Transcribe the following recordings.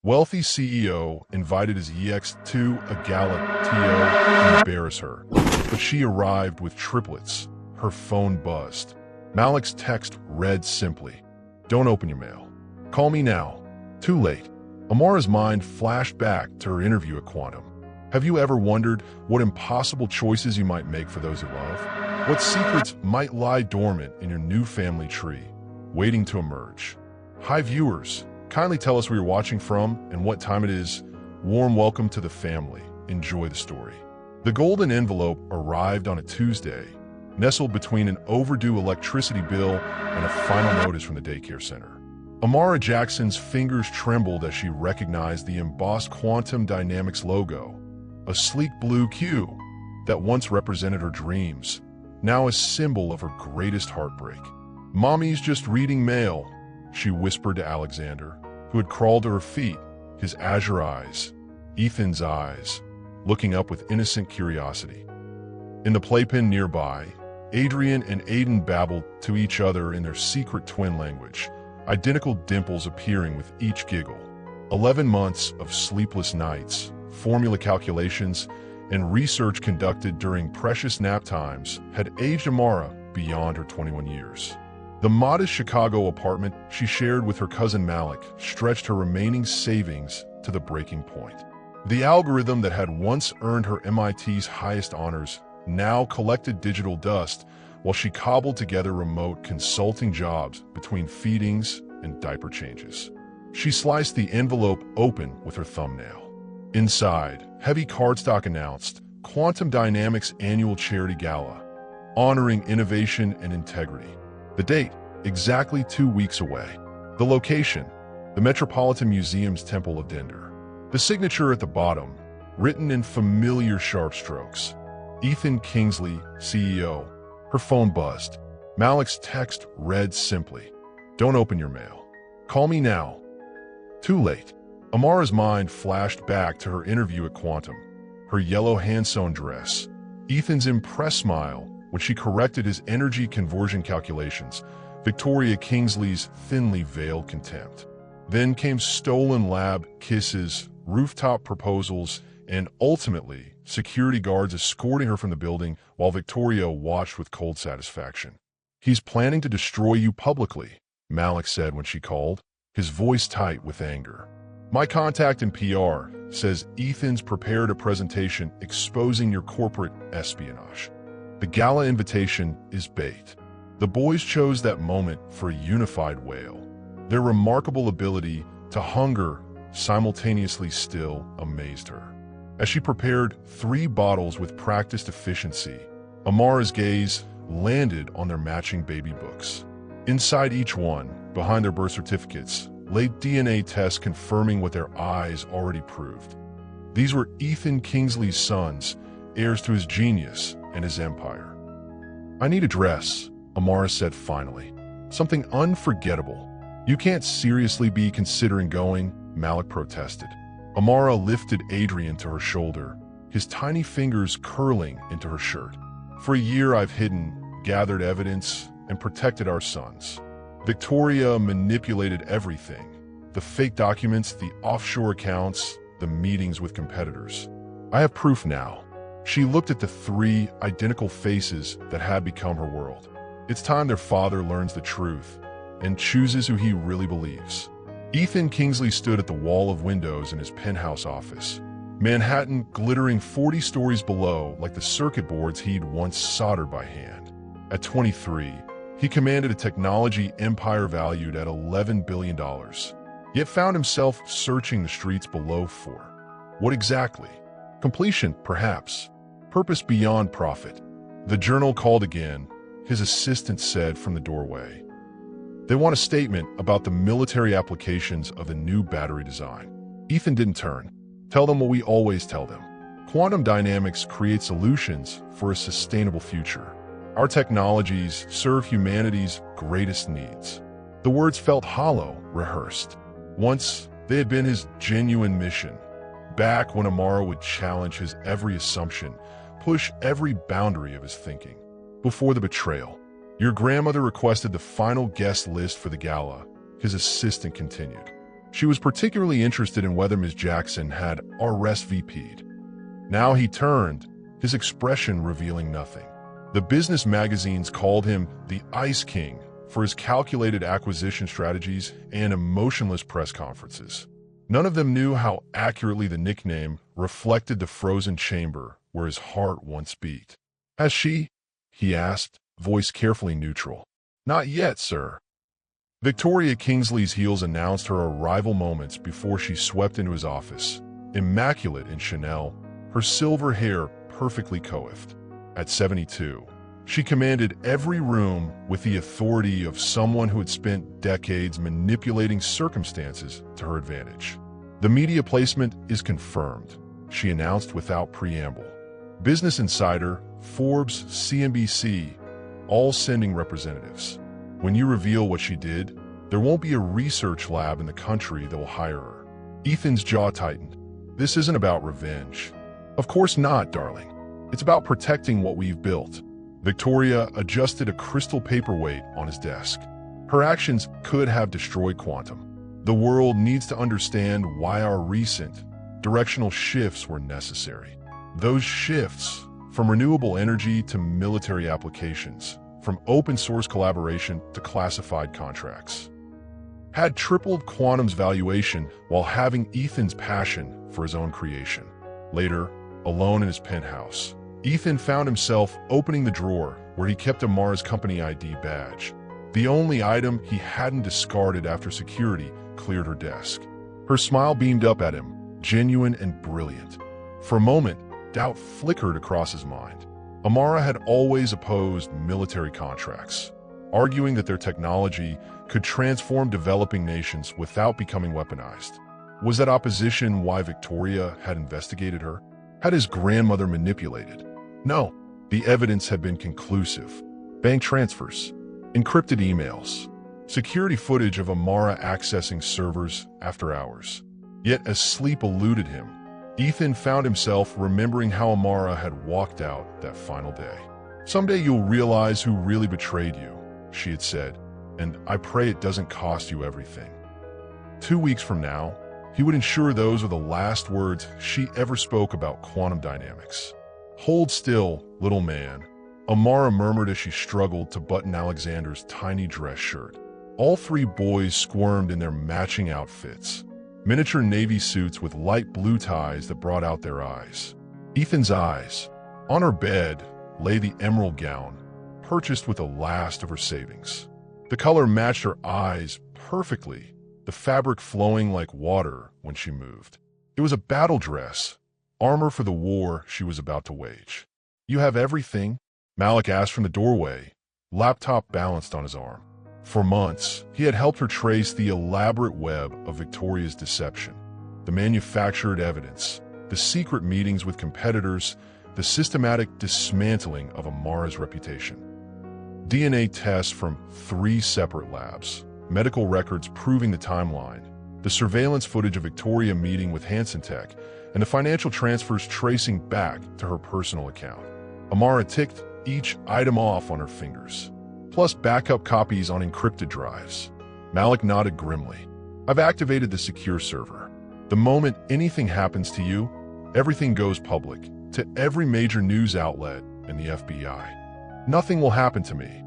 Wealthy CEO invited his EX to a Gala to embarrass her, but she arrived with triplets. Her phone buzzed. Malik's text read simply, "Don't open your mail. Call me now." Too late. Amara's mind flashed back to her interview at Quantum. Have you ever wondered what impossible choices you might make for those you love? What secrets might lie dormant in your new family tree, waiting to emerge? Hi viewers, kindly tell us where you're watching from and what time it is. Warm welcome to the family. Enjoy the story. The golden envelope arrived on a Tuesday, nestled between an overdue electricity bill and a final notice from the daycare center. Amara Jackson's fingers trembled as she recognized the embossed Quantum Dynamics logo, a sleek blue Q that once represented her dreams, now a symbol of her greatest heartbreak. "Mommy's just reading mail," she whispered to Alexander, who had crawled to her feet, his azure eyes, Ethan's eyes, looking up with innocent curiosity. In the playpen nearby, Adrian and Aiden babbled to each other in their secret twin language, identical dimples appearing with each giggle. 11 months of sleepless nights, formula calculations, and research conducted during precious nap times had aged Amara beyond her 21 years. The modest Chicago apartment she shared with her cousin Malik stretched her remaining savings to the breaking point. The algorithm that had once earned her MIT's highest honors now collected digital dust while she cobbled together remote consulting jobs between feedings and diaper changes. She sliced the envelope open with her thumbnail. Inside, heavy cardstock announced Quantum Dynamics Annual Charity Gala, honoring innovation and integrity. The date, exactly 2 weeks away. The location, the Metropolitan Museum's Temple of Dinder. The signature at the bottom, written in familiar sharp strokes. Ethan Kingsley, CEO. Her phone buzzed. Malik's text read simply, "Don't open your mail. Call me now." Too late. Amara's mind flashed back to her interview at Quantum, her yellow hand-sewn dress, Ethan's impressed smile when she corrected his energy conversion calculations, Victoria Kingsley's thinly veiled contempt. Then came stolen lab kisses, rooftop proposals, and ultimately, security guards escorting her from the building while Victoria watched with cold satisfaction. "He's planning to destroy you publicly," Malik said when she called, his voice tight with anger. "My contact in PR says Ethan's prepared a presentation exposing your corporate espionage. The gala invitation is bait." The boys chose that moment for a unified wail. Their remarkable ability to hunger simultaneously still amazed her. As she prepared 3 bottles with practiced efficiency, Amara's gaze landed on their matching baby books. Inside each one, behind their birth certificates, lay DNA tests confirming what their eyes already proved. These were Ethan Kingsley's sons, heirs to his genius and his empire. "I need a dress," Amara said finally. "Something unforgettable." "You can't seriously be considering going," Malik protested. Amara lifted Adrian to her shoulder, his tiny fingers curling into her shirt. "For a year I've hidden, gathered evidence, and protected our sons. Victoria manipulated everything. The fake documents, the offshore accounts, the meetings with competitors. I have proof now." She looked at the 3 identical faces that had become her world. It's time their father learns the truth and chooses who he really believes. Ethan Kingsley stood at the wall of windows in his penthouse office, Manhattan glittering 40 stories below like the circuit boards he'd once soldered by hand. At 23, he commanded a technology empire valued at $11 billion, yet found himself searching the streets below for what exactly? Completion, perhaps. Purpose beyond profit. The journal called again, his assistant said from the doorway. "They want a statement about the military applications of the new battery design." Ethan didn't turn. "Tell them what we always tell them. Quantum dynamics create solutions for a sustainable future. Our technologies serve humanity's greatest needs." The words felt hollow, rehearsed. Once, they had been his genuine mission. Back when Amara would challenge his every assumption, push every boundary of his thinking. Before the betrayal, "Your grandmother requested the final guest list for the gala," his assistant continued. She was particularly interested in whether Ms. Jackson had RSVP'd. Now he turned, his expression revealing nothing. The business magazines called him the Ice King for his calculated acquisition strategies and emotionless press conferences. None of them knew how accurately the nickname reflected the frozen chamber where his heart once beat. "Has she?" he asked, voice carefully neutral. "Not yet, sir." Victoria Kingsley's heels announced her arrival moments before she swept into his office, immaculate in Chanel, her silver hair perfectly coiffed. At 72, she commanded every room with the authority of someone who had spent decades manipulating circumstances to her advantage. "The media placement is confirmed," she announced without preamble. Business Insider, Forbes, CNBC, all sending representatives. When you reveal what she did, there won't be a research lab in the country that will hire her. Ethan's jaw tightened. "This isn't about revenge." "Of course not, darling. It's about protecting what we've built." Victoria adjusted a crystal paperweight on his desk. Her actions could have destroyed Quantum. The world needs to understand why our recent, directional shifts were necessary. Those shifts, from renewable energy to military applications, from open-source collaboration to classified contracts, had tripled Quantum's valuation while having Ethan's passion for his own creation. Later, alone in his penthouse, Ethan found himself opening the drawer where he kept Amara's company ID badge, the only item he hadn't discarded after security cleared her desk. Her smile beamed up at him, genuine and brilliant. For a moment, doubt flickered across his mind. Amara had always opposed military contracts, arguing that their technology could transform developing nations without becoming weaponized. Was that opposition why Victoria had investigated her? Had his grandmother manipulated? No, the evidence had been conclusive. Bank transfers, encrypted emails, security footage of Amara accessing servers after hours. Yet as sleep eluded him, Ethan found himself remembering how Amara had walked out that final day. "Someday you'll realize who really betrayed you," she had said, "and I pray it doesn't cost you everything." 2 weeks from now, he would ensure those are the last words she ever spoke about quantum dynamics. "Hold still, little man," Amara murmured as she struggled to button Alexander's tiny dress shirt. All three boys squirmed in their matching outfits, miniature navy suits with light blue ties that brought out their eyes. Ethan's eyes. On her bed lay the emerald gown, purchased with the last of her savings. The color matched her eyes perfectly, the fabric flowing like water when she moved. It was a battle dress, armor for the war she was about to wage. "You have everything?" Malik asked from the doorway, laptop balanced on his arm. For months, he had helped her trace the elaborate web of Victoria's deception, the manufactured evidence, the secret meetings with competitors, the systematic dismantling of Amara's reputation. DNA tests from 3 separate labs, medical records proving the timeline, the surveillance footage of Victoria meeting with Hansen Tech, and the financial transfers tracing back to her personal account. Amara ticked each item off on her fingers, plus backup copies on encrypted drives. Malik nodded grimly. "I've activated the secure server. The moment anything happens to you, everything goes public, to every major news outlet and the FBI. Nothing will happen to me,"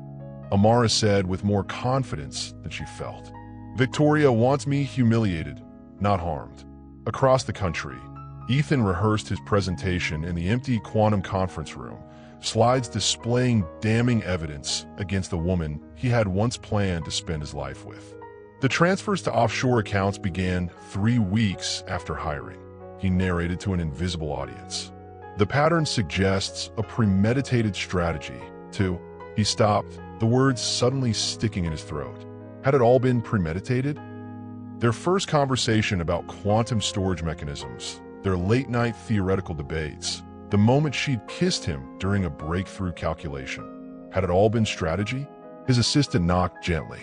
Amara said with more confidence than she felt. "Victoria wants me humiliated, not harmed." Across the country, Ethan rehearsed his presentation in the empty quantum conference room, slides displaying damning evidence against the woman he had once planned to spend his life with. The transfers to offshore accounts began 3 weeks after hiring, he narrated to an invisible audience. "The pattern suggests a premeditated strategy to..." He stopped, the words suddenly sticking in his throat. Had it all been premeditated? Their first conversation about quantum storage mechanisms, their late-night theoretical debates, the moment she'd kissed him during a breakthrough calculation. Had it all been strategy? His assistant knocked gently.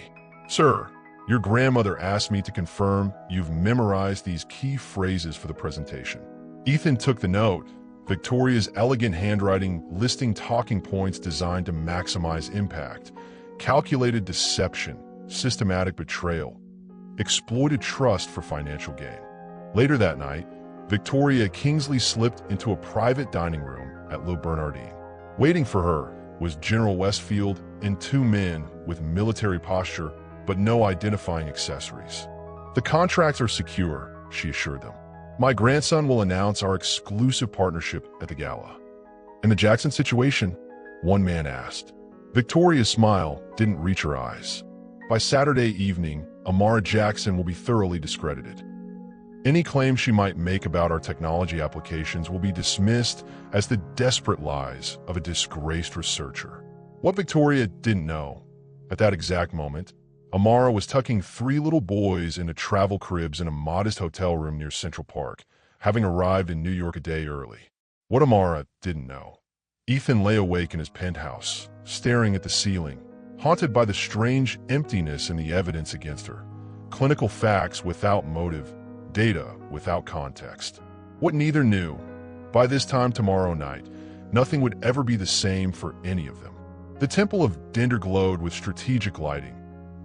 "Sir, your grandmother asked me to confirm you've memorized these key phrases for the presentation." Ethan took the note, Victoria's elegant handwriting listing talking points designed to maximize impact, calculated deception, systematic betrayal. exploited trust for financial gain. Later that night, Victoria Kingsley slipped into a private dining room at Le Bernardin. Waiting for her was General Westfield and two men with military posture but no identifying accessories. "The contracts are secure," she assured them. "My grandson will announce our exclusive partnership at the gala." "And the Jackson situation?" one man asked. Victoria's smile didn't reach her eyes. "By Saturday evening, Amara Jackson will be thoroughly discredited. Any claim she might make about our technology applications will be dismissed as the desperate lies of a disgraced researcher." What Victoria didn't know, at that exact moment, Amara was tucking three little boys into travel cribs in a modest hotel room near Central Park, having arrived in New York a day early. What Amara didn't know: Ethan lay awake in his penthouse, staring at the ceiling, haunted by the strange emptiness in the evidence against her. Clinical facts without motive, data without context. What neither knew: by this time tomorrow night, nothing would ever be the same for any of them. The Temple of Dender glowed with strategic lighting,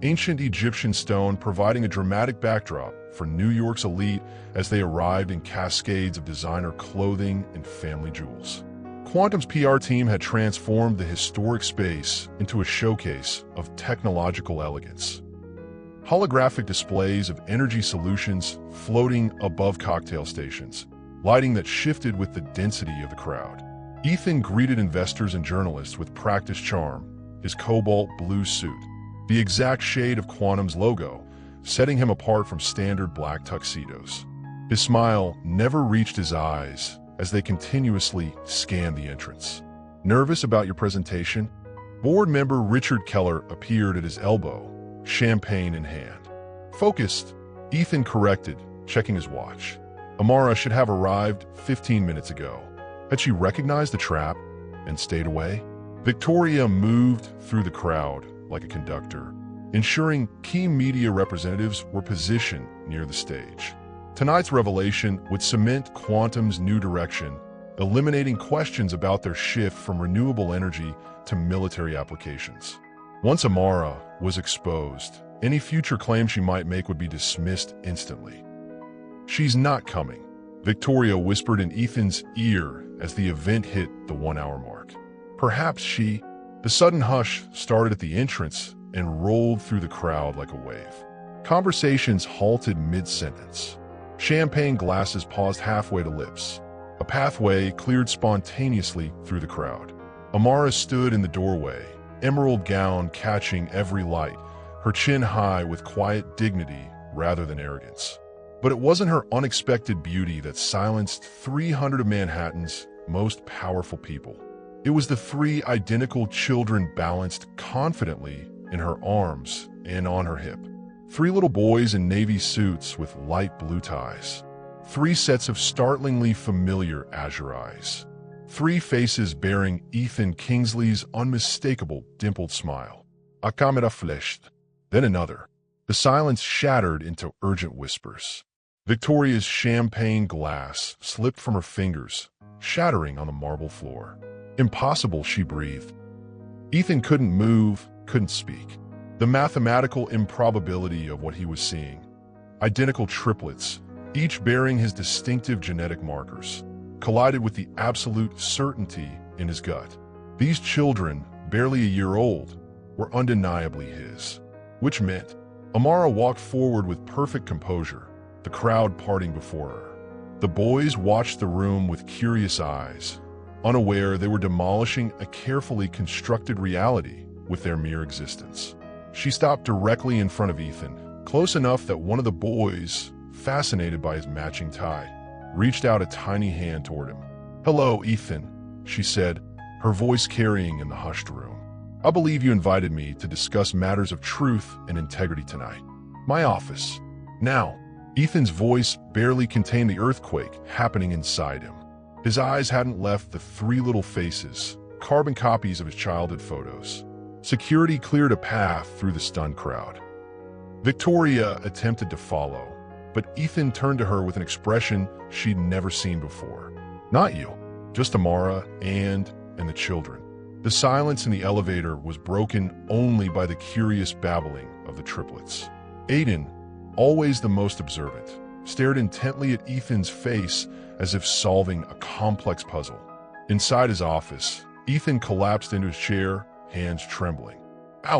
ancient Egyptian stone providing a dramatic backdrop for New York's elite as they arrived in cascades of designer clothing and family jewels. Quantum's PR team had transformed the historic space into a showcase of technological elegance. Holographic displays of energy solutions floating above cocktail stations, lighting that shifted with the density of the crowd. Ethan greeted investors and journalists with practiced charm, his cobalt blue suit, the exact shade of Quantum's logo, setting him apart from standard black tuxedos. His smile never reached his eyes as they continuously scanned the entrance. "Nervous about your presentation?" Board member Richard Keller appeared at his elbow, champagne in hand. "Focused," Ethan corrected, checking his watch. Amara should have arrived 15 minutes ago. Had she recognized the trap and stayed away? Victoria moved through the crowd like a conductor, ensuring key media representatives were positioned near the stage. Tonight's revelation would cement Quantum's new direction, eliminating questions about their shift from renewable energy to military applications. Once Amara was exposed, any future claim she might make would be dismissed instantly. "She's not coming," Victoria whispered in Ethan's ear as the event hit the 1-hour mark. "Perhaps she—" The sudden hush started at the entrance and rolled through the crowd like a wave. Conversations halted mid-sentence. Champagne glasses paused halfway to lips. A pathway cleared spontaneously through the crowd. Amara stood in the doorway, emerald gown catching every light, her chin high with quiet dignity rather than arrogance. But it wasn't her unexpected beauty that silenced 300 of Manhattan's most powerful people. It was the three identical children balanced confidently in her arms and on her hip. Three little boys in navy suits with light blue ties. Three sets of startlingly familiar azure eyes. Three faces bearing Ethan Kingsley's unmistakable dimpled smile. A camera flashed. Then another. The silence shattered into urgent whispers. Victoria's champagne glass slipped from her fingers, shattering on the marble floor. "Impossible," she breathed. Ethan couldn't move, couldn't speak. The mathematical improbability of what he was seeing. Identical triplets, each bearing his distinctive genetic markers, collided with the absolute certainty in his gut. These children, barely a year old, were undeniably his. Which meant Amara walked forward with perfect composure, the crowd parting before her. The boys watched the room with curious eyes, unaware they were demolishing a carefully constructed reality with their mere existence. She stopped directly in front of Ethan, close enough that one of the boys, fascinated by his matching tie, reached out a tiny hand toward him. "Hello, Ethan," she said, her voice carrying in the hushed room. "I believe you invited me to discuss matters of truth and integrity tonight. My office. Now." Ethan's voice barely contained the earthquake happening inside him. His eyes hadn't left the three little faces, carbon copies of his childhood photos. Security cleared a path through the stunned crowd. Victoria attempted to follow, but Ethan turned to her with an expression she'd never seen before. "Not you, just Amara and the children." The silence in the elevator was broken only by the curious babbling of the triplets. "Aiden," always the most observant, stared intently at Ethan's face as if solving a complex puzzle. Inside his office, Ethan collapsed into his chair, hands trembling.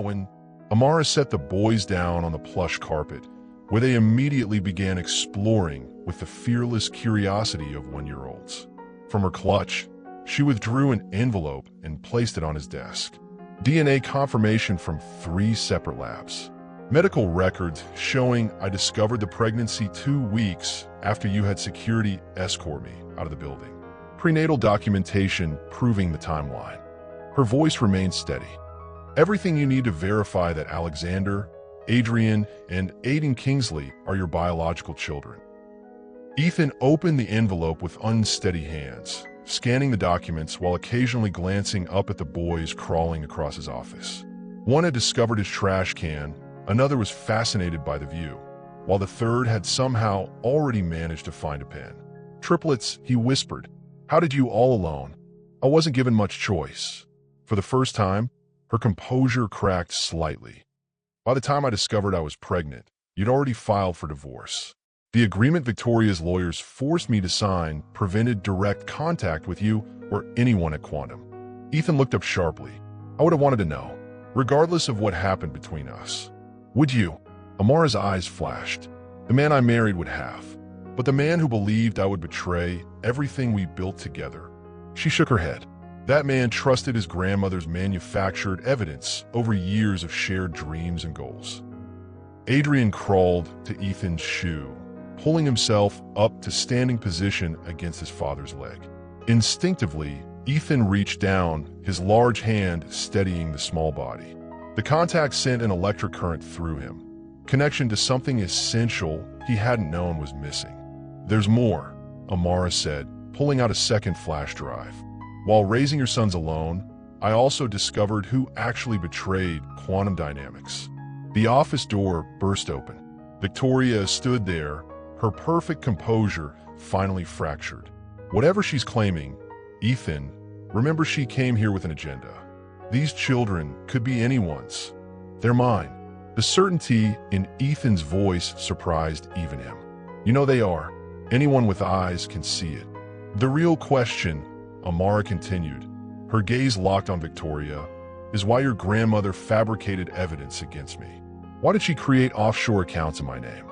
When Amara set the boys down on the plush carpet, where they immediately began exploring with the fearless curiosity of one-year-olds. From her clutch, she withdrew an envelope and placed it on his desk. DNA confirmation from 3 separate labs. Medical records showing I discovered the pregnancy 2 weeks after you had security escort me out of the building. Prenatal documentation proving the timeline. Her voice remained steady. Everything you need to verify that Alexander, Adrian, and Aiden Kingsley are your biological children. Ethan opened the envelope with unsteady hands, scanning the documents while occasionally glancing up at the boys crawling across his office. One had discovered his trash can, another was fascinated by the view, while the third had somehow already managed to find a pen. Triplets, he whispered. How did you all alone? I wasn't given much choice. For the first time, her composure cracked slightly. By the time I discovered I was pregnant, you'd already filed for divorce. The agreement Victoria's lawyers forced me to sign prevented direct contact with you or anyone at Quantum. Ethan looked up sharply. I would have wanted to know, regardless of what happened between us. Would you? Amara's eyes flashed. The man I married would have, but the man who believed I would betray everything we built together. She shook her head. That man trusted his grandmother's manufactured evidence over years of shared dreams and goals. Adrian crawled to Ethan's shoe, pulling himself up to standing position against his father's leg. Instinctively, Ethan reached down, his large hand steadying the small body. The contact sent an electric current through him. Connection to something essential he hadn't known was missing. There's more, Amara said, pulling out a second flash drive. While raising your sons alone, I also discovered who actually betrayed Quantum Dynamics. The office door burst open. Victoria stood there, her perfect composure finally fractured. Whatever she's claiming, Ethan, remember she came here with an agenda. These children could be anyone's. They're mine. The certainty in Ethan's voice surprised even him. You know they are. Anyone with eyes can see it. The real question, Amara continued, her gaze locked on Victoria, is why your grandmother fabricated evidence against me. Why did she create offshore accounts in my name?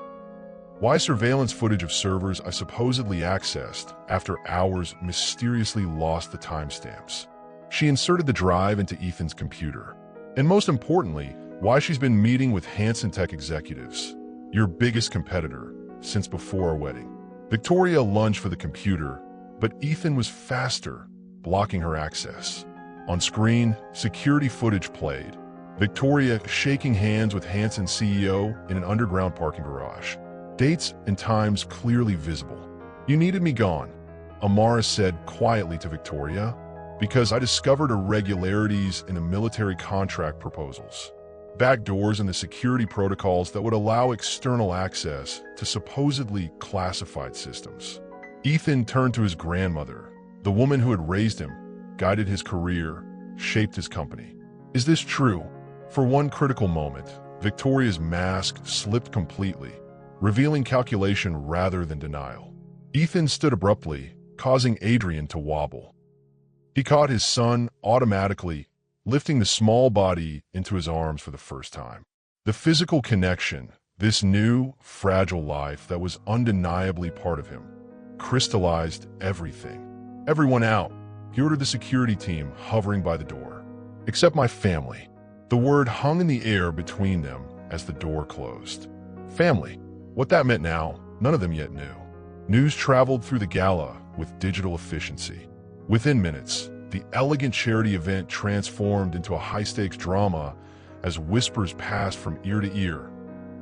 Why surveillance footage of servers I supposedly accessed after hours mysteriously lost the timestamps? She inserted the drive into Ethan's computer. And most importantly, why she's been meeting with Hansen Tech executives, your biggest competitor, since before our wedding. Victoria lunged for the computer, but Ethan was faster, blocking her access. On screen, security footage played. Victoria shaking hands with Hansen CEO in an underground parking garage. Dates and times clearly visible. You needed me gone, Amara said quietly to Victoria, because I discovered irregularities in the military contract proposals. Backdoors in the security protocols that would allow external access to supposedly classified systems. Ethan turned to his grandmother, the woman who had raised him, guided his career, shaped his company. Is this true? For one critical moment, Victoria's mask slipped completely, revealing calculation rather than denial. Ethan stood abruptly, causing Adrian to wobble. He caught his son automatically, lifting the small body into his arms for the first time. The physical connection, this new, fragile life that was undeniably part of him, crystallized everything. Everyone out, he ordered the security team hovering by the door. Except my family. The word hung in the air between them as the door closed. Family. What that meant now, none of them yet knew. News traveled through the Gala with digital efficiency. Within minutes, the elegant charity event transformed into a high-stakes drama as whispers passed from ear to ear.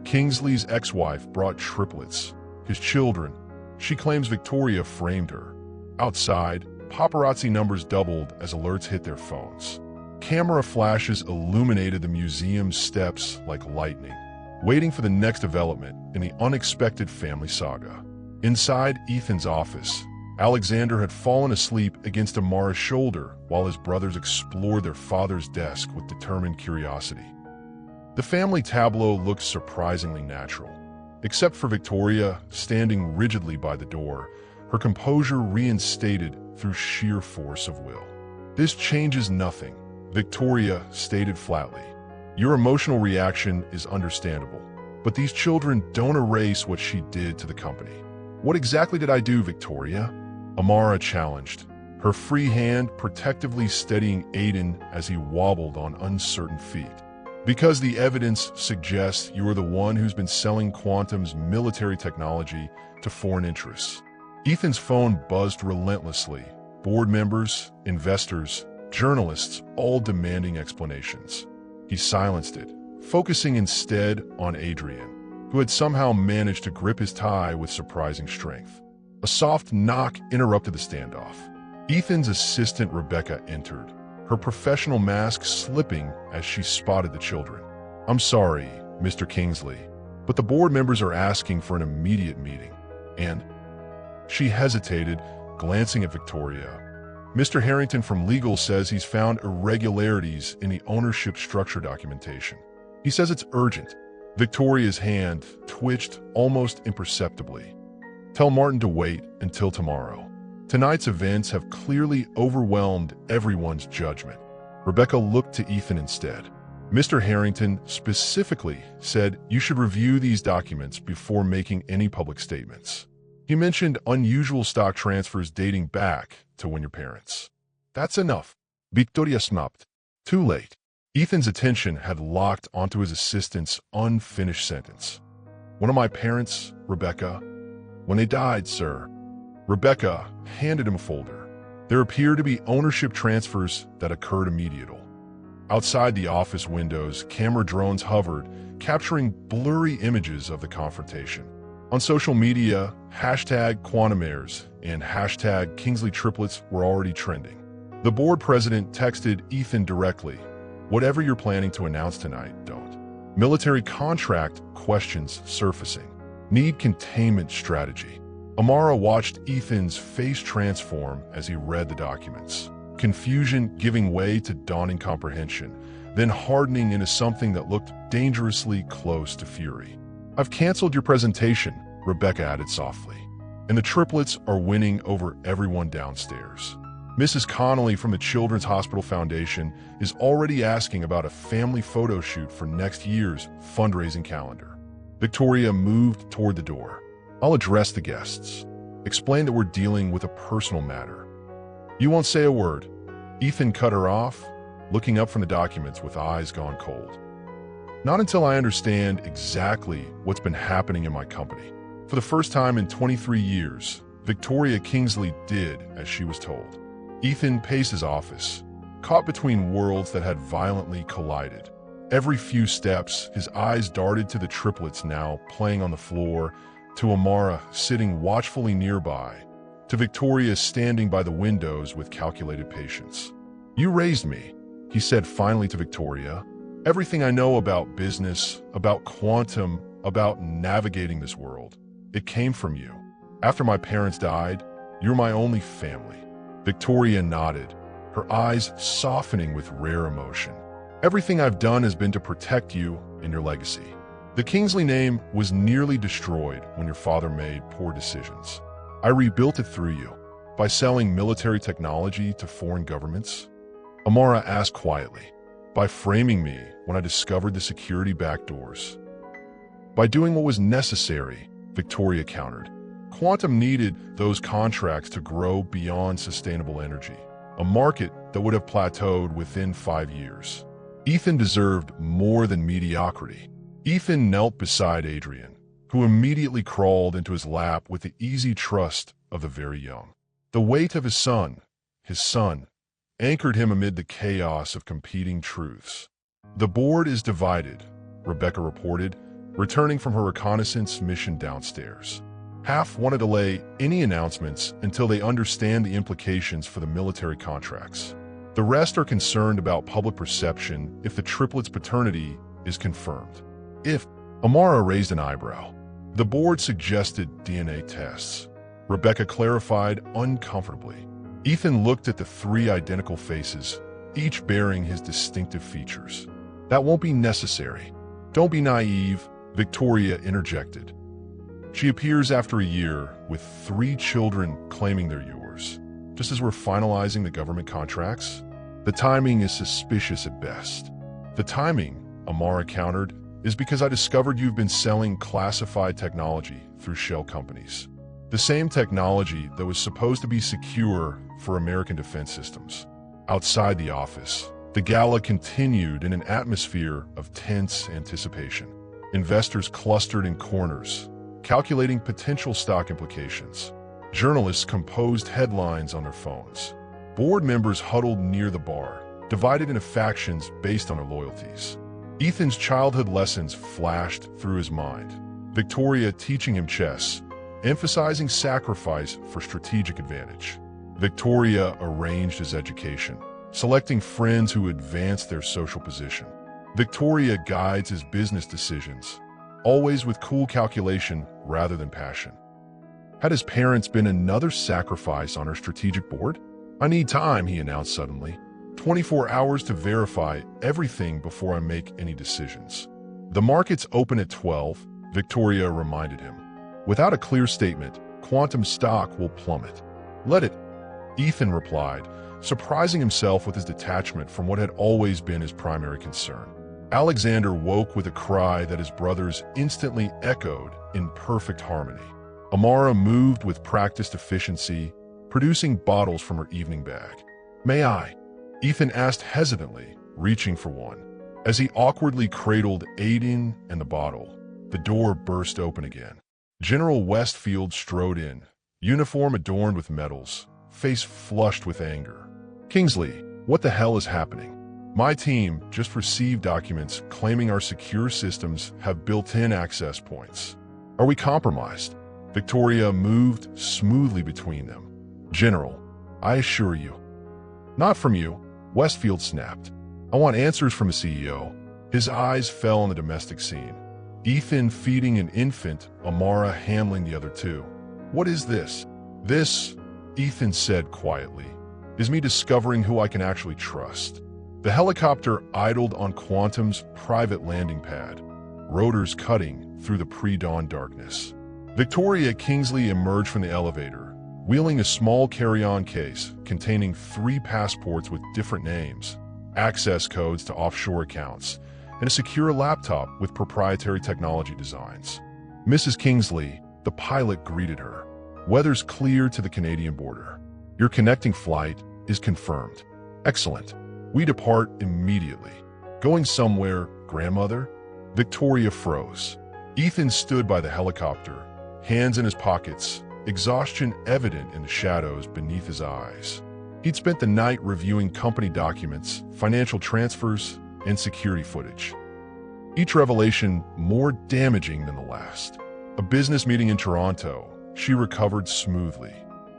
Kingsley's ex-wife brought triplets, his children. She claims Victoria framed her. Outside, paparazzi numbers doubled as alerts hit their phones. Camera flashes illuminated the museum's steps like lightning, waiting for the next development in the unexpected family saga. Inside Ethan's office, Alexander had fallen asleep against Amara's shoulder while his brothers explored their father's desk with determined curiosity. The family tableau looked surprisingly natural. Except for Victoria, standing rigidly by the door, her composure reinstated through sheer force of will. "This changes nothing," Victoria stated flatly. "Your emotional reaction is understandable, but these children don't erase what she did to the company." "What exactly did I do, Victoria?" Amara challenged, her free hand protectively steadying Aiden as he wobbled on uncertain feet. "Because the evidence suggests you are the one who's been selling Quantum's military technology to foreign interests." Ethan's phone buzzed relentlessly. Board members, investors, journalists, all demanding explanations. He silenced it, focusing instead on Adrian, who had somehow managed to grip his tie with surprising strength. A soft knock interrupted the standoff. Ethan's assistant Rebecca entered, her professional mask slipping as she spotted the children. "I'm sorry, Mr. Kingsley, but the board members are asking for an immediate meeting." And she hesitated, glancing at Victoria. "Mr. Harrington from legal says he's found irregularities in the ownership structure documentation. He says it's urgent." Victoria's hand twitched almost imperceptibly. "Tell Martin to wait until tomorrow. Tonight's events have clearly overwhelmed everyone's judgment." Rebecca looked to Ethan instead. "Mr. Harrington specifically said you should review these documents before making any public statements. He mentioned unusual stock transfers dating back to when your parents." "That's enough," Victoria snapped. Too late. Ethan's attention had locked onto his assistant's unfinished sentence. "One of my parents, Rebecca, when they died, sir." Rebecca handed him a folder. There appeared to be ownership transfers that occurred immediately. Outside the office windows, camera drones hovered, capturing blurry images of the confrontation. On social media, #QuantumAirs and #Kingsley Triplets were already trending. The board president texted Ethan directly, "Whatever you're planning to announce tonight, don't." Military contract questions surfacing. Need containment strategy. Amara watched Ethan's face transform as he read the documents. Confusion giving way to dawning comprehension, then hardening into something that looked dangerously close to fury. "I've canceled your presentation," Rebecca added softly. "And the triplets are winning over everyone downstairs. Mrs. Connolly from the Children's Hospital Foundation is already asking about a family photo shoot for next year's fundraising calendar." Victoria moved toward the door. "I'll address the guests. Explain that we're dealing with a personal matter." "You won't say a word." Ethan cut her off, looking up from the documents with eyes gone cold. "Not until I understand exactly what's been happening in my company." For the first time in 23 years, Victoria Kingsley did as she was told. Ethan paced his office, caught between worlds that had violently collided. Every few steps, his eyes darted to the triplets now playing on the floor, to Amara sitting watchfully nearby, to Victoria standing by the windows with calculated patience. "You raised me," he said finally to Victoria. "Everything I know about business, about quantum, about navigating this world, it came from you. After my parents died, you're my only family." Victoria nodded, her eyes softening with rare emotion. "Everything I've done has been to protect you and your legacy. The Kingsley name was nearly destroyed when your father made poor decisions. I rebuilt it through you, by selling military technology to foreign governments." Amara asked quietly, "By framing me when I discovered the security backdoors." "By doing what was necessary," Victoria countered. Quantum needed those contracts to grow beyond sustainable energy, a market that would have plateaued within 5 years. Ethan deserved more than mediocrity. Ethan knelt beside Adrian, who immediately crawled into his lap with the easy trust of the very young. The weight of his son, anchored him amid the chaos of competing truths. "The board is divided," Rebecca reported, returning from her reconnaissance mission downstairs. "Half want to delay any announcements until they understand the implications for the military contracts. The rest are concerned about public perception if the triplets' paternity is confirmed." "If," Amara raised an eyebrow. "The board suggested DNA tests," Rebecca clarified uncomfortably. Ethan looked at the 3 identical faces, each bearing his distinctive features. "That won't be necessary." "Don't be naive," Victoria interjected. She appears after a year with 3 children claiming they're yours, just as we're finalizing the government contracts. The timing is suspicious at best. The timing, Amara countered, is because I discovered you've been selling classified technology through shell companies. The same technology that was supposed to be secure for American defense systems. Outside the office, the gala continued in an atmosphere of tense anticipation. Investors clustered in corners, calculating potential stock implications. Journalists composed headlines on their phones. Board members huddled near the bar, divided into factions based on their loyalties. Ethan's childhood lessons flashed through his mind. Victoria teaching him chess, emphasizing sacrifice for strategic advantage. Victoria arranged his education, selecting friends who advanced their social position. Victoria guides his business decisions, always with cool calculation rather than passion. Had his parents been another sacrifice on her strategic board? I need time, he announced suddenly. 24 hours to verify everything before I make any decisions. The markets open at 12, Victoria reminded him. Without a clear statement, quantum stock will plummet. Let it, Ethan replied, surprising himself with his detachment from what had always been his primary concern. Alexander woke with a cry that his brothers instantly echoed in perfect harmony. Amara moved with practiced efficiency, producing bottles from her evening bag. May I? Ethan asked hesitantly, reaching for one. As he awkwardly cradled Aiden and the bottle, the door burst open again. General Westfield strode in, uniform adorned with medals, face flushed with anger. Kingsley, what the hell is happening? My team just received documents claiming our secure systems have built-in access points. Are we compromised? Victoria moved smoothly between them. General, I assure you. Not from you, Westfield snapped. I want answers from the CEO. His eyes fell on the domestic scene. Ethan feeding an infant, Amara handling the other 2. What is this? This, Ethan said quietly, is me discovering who I can actually trust. The helicopter idled on Quantum's private landing pad, rotors cutting through the pre-dawn darkness. Victoria Kingsley emerged from the elevator, wheeling a small carry-on case containing 3 passports with different names, access codes to offshore accounts, and a secure laptop with proprietary technology designs. Mrs. Kingsley, the pilot, greeted her. Weather's clear to the Canadian border. Your connecting flight is confirmed. Excellent. We depart immediately. Going somewhere, grandmother? Victoria froze. Ethan stood by the helicopter, hands in his pockets, exhaustion evident in the shadows beneath his eyes. He'd spent the night reviewing company documents, financial transfers, and security footage. Each revelation more damaging than the last. A business meeting in Toronto, she recovered smoothly.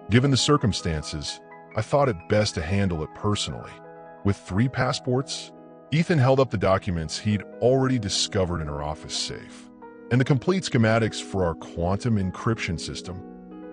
Given the circumstances, I thought it best to handle it personally. With 3 passports, Ethan held up the documents he'd already discovered in her office safe, and the complete schematics for our quantum encryption system.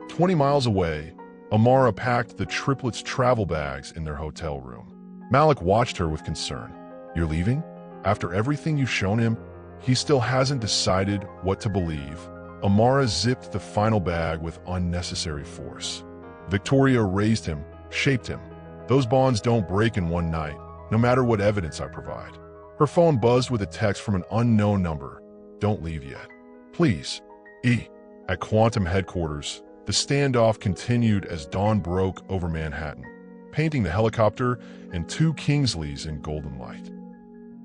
20 miles away, Amara packed the Triplets' travel bags in their hotel room. Malik watched her with concern. You're leaving? After everything you've shown him, he still hasn't decided what to believe. Amara zipped the final bag with unnecessary force. Victoria raised him, shaped him. Those bonds don't break in one night, no matter what evidence I provide. Her phone buzzed with a text from an unknown number. Don't leave yet. Please. E. At Quantum headquarters, the standoff continued as dawn broke over Manhattan, painting the helicopter and 2 Kingsleys in golden light.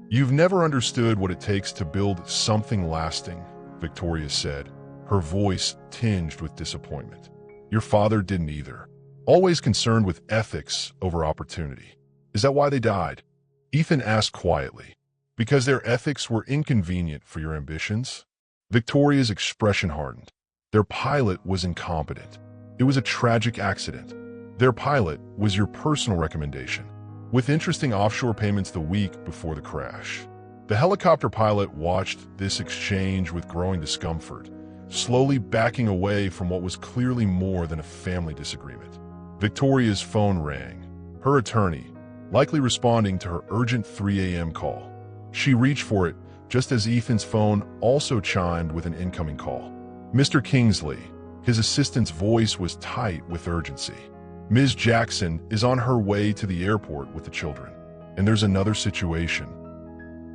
You've never understood what it takes to build something lasting, Victoria said, her voice tinged with disappointment. Your father didn't either. Always concerned with ethics over opportunity. Is that why they died? Ethan asked quietly. Because their ethics were inconvenient for your ambitions? Victoria's expression hardened. Their pilot was incompetent. It was a tragic accident. Their pilot was your personal recommendation, with interesting offshore payments the week before the crash. The helicopter pilot watched this exchange with growing discomfort, slowly backing away from what was clearly more than a family disagreement. Victoria's phone rang, her attorney, likely responding to her urgent 3 a.m. call. She reached for it just as Ethan's phone also chimed with an incoming call. Mr. Kingsley. His assistant's voice was tight with urgency. Ms. Jackson is on her way to the airport with the children. And there's another situation.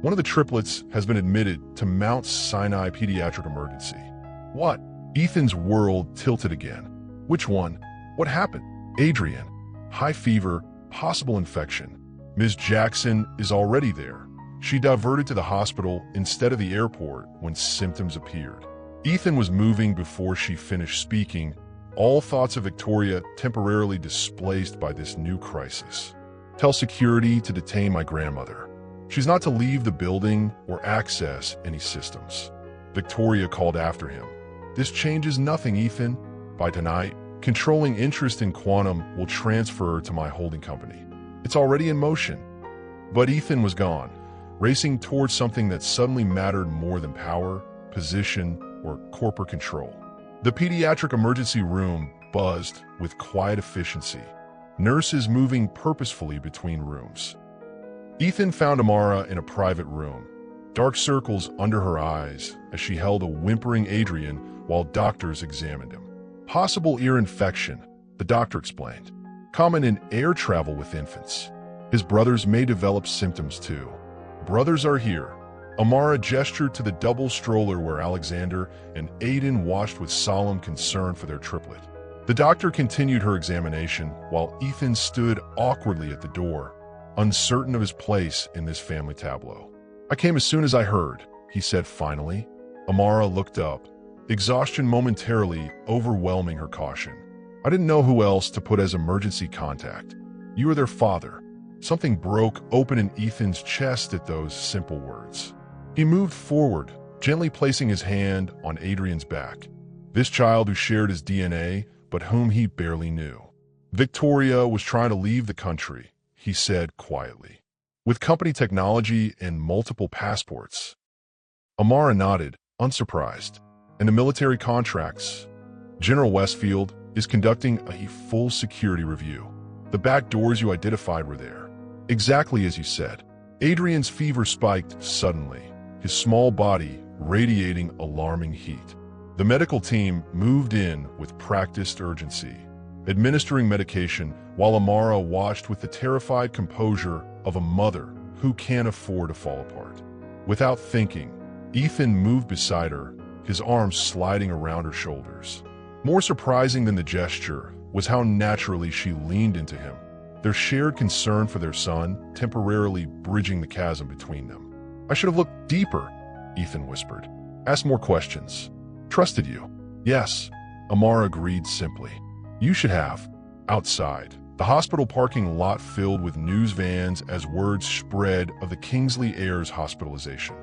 One of the triplets has been admitted to Mount Sinai Pediatric Emergency. What? Ethan's world tilted again. Which one? What happened? Adrian. High fever, possible infection. Ms. Jackson is already there. She diverted to the hospital instead of the airport when symptoms appeared. Ethan was moving before she finished speaking, all thoughts of Victoria temporarily displaced by this new crisis. Tell security to detain my grandmother. She's not to leave the building or access any systems. Victoria called after him. This changes nothing, Ethan. By tonight, controlling interest in Quantum will transfer to my holding company. It's already in motion. But Ethan was gone, racing towards something that suddenly mattered more than power, position, or corporate control. The pediatric emergency room buzzed with quiet efficiency, nurses moving purposefully between rooms. Ethan found Amara in a private room, dark circles under her eyes as she held a whimpering Adrian while doctors examined him. Possible ear infection, the doctor explained. Common in air travel with infants. His brothers may develop symptoms too. Brothers are here. Amara gestured to the double stroller where Alexander and Aiden watched with solemn concern for their triplet. The doctor continued her examination while Ethan stood awkwardly at the door, uncertain of his place in this family tableau. I came as soon as I heard, he said finally. Amara looked up, exhaustion momentarily overwhelming her caution. I didn't know who else to put as emergency contact. You are their father. Something broke open in Ethan's chest at those simple words. He moved forward, gently placing his hand on Adrian's back. This child who shared his DNA, but whom he barely knew. Victoria was trying to leave the country, he said quietly. With company technology and multiple passports. Amara nodded, unsurprised. And the military contracts. General Westfield is conducting a full security review. The back doors you identified were there. Exactly as you said. Adrian's fever spiked suddenly, his small body radiating alarming heat. The medical team moved in with practiced urgency, administering medication while Amara watched with the terrified composure of a mother who can't afford to fall apart. Without thinking, Ethan moved beside her, his arms sliding around her shoulders. More surprising than the gesture was how naturally she leaned into him, their shared concern for their son temporarily bridging the chasm between them. I should have looked deeper, Ethan whispered. Asked more questions. Trusted you. Yes, Amara agreed simply. You should have. Outside, the hospital parking lot filled with news vans as word spread of the Kingsley heirs' hospitalization.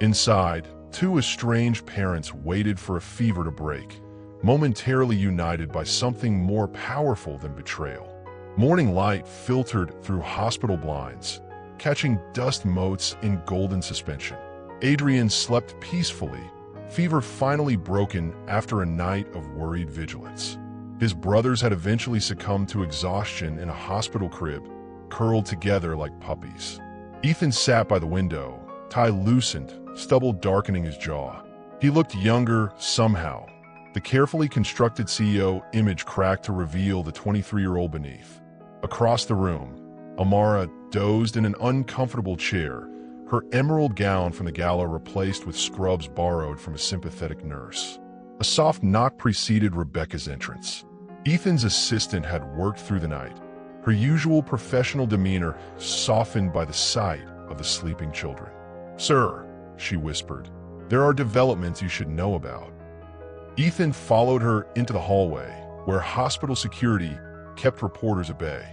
Inside, two estranged parents waited for a fever to break, momentarily united by something more powerful than betrayal. Morning light filtered through hospital blinds, catching dust motes in golden suspension. Adrian slept peacefully, fever finally broken after a night of worried vigilance. His brothers had eventually succumbed to exhaustion in a hospital crib, curled together like puppies. Ethan sat by the window, tie loosened, stubble darkening his jaw. He looked younger somehow. The carefully constructed CEO image cracked to reveal the 23-year-old beneath. Across the room, Amara dozed in an uncomfortable chair, her emerald gown from the Gala replaced with scrubs borrowed from a sympathetic nurse. A soft knock preceded Rebecca's entrance. Ethan's assistant had worked through the night, her usual professional demeanor softened by the sight of the sleeping children. Sir, she whispered, there are developments you should know about. Ethan followed her into the hallway, where hospital security kept reporters at bay.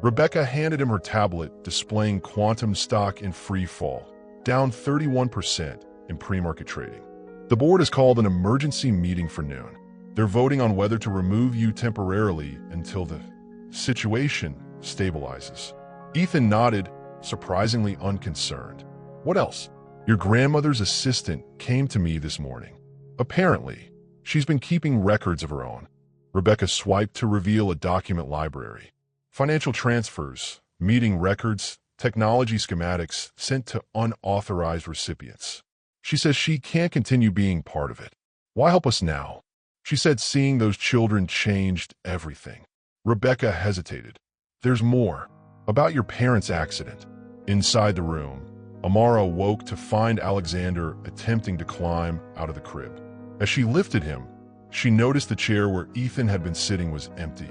Rebecca handed him her tablet displaying Quantum stock in free fall, down 31% in pre-market trading. The board has called an emergency meeting for noon. They're voting on whether to remove you temporarily until the situation stabilizes. Ethan nodded, surprisingly unconcerned. What else? Your grandmother's assistant came to me this morning. Apparently, she's been keeping records of her own. Rebecca swiped to reveal a document library. Financial transfers, meeting records, technology schematics sent to unauthorized recipients. She says she can't continue being part of it. Why help us now? She said seeing those children changed everything. Rebecca hesitated. There's more. About your parents' accident. Inside the room, Amara woke to find Alexander attempting to climb out of the crib. As she lifted him, she noticed the chair where Ethan had been sitting was empty.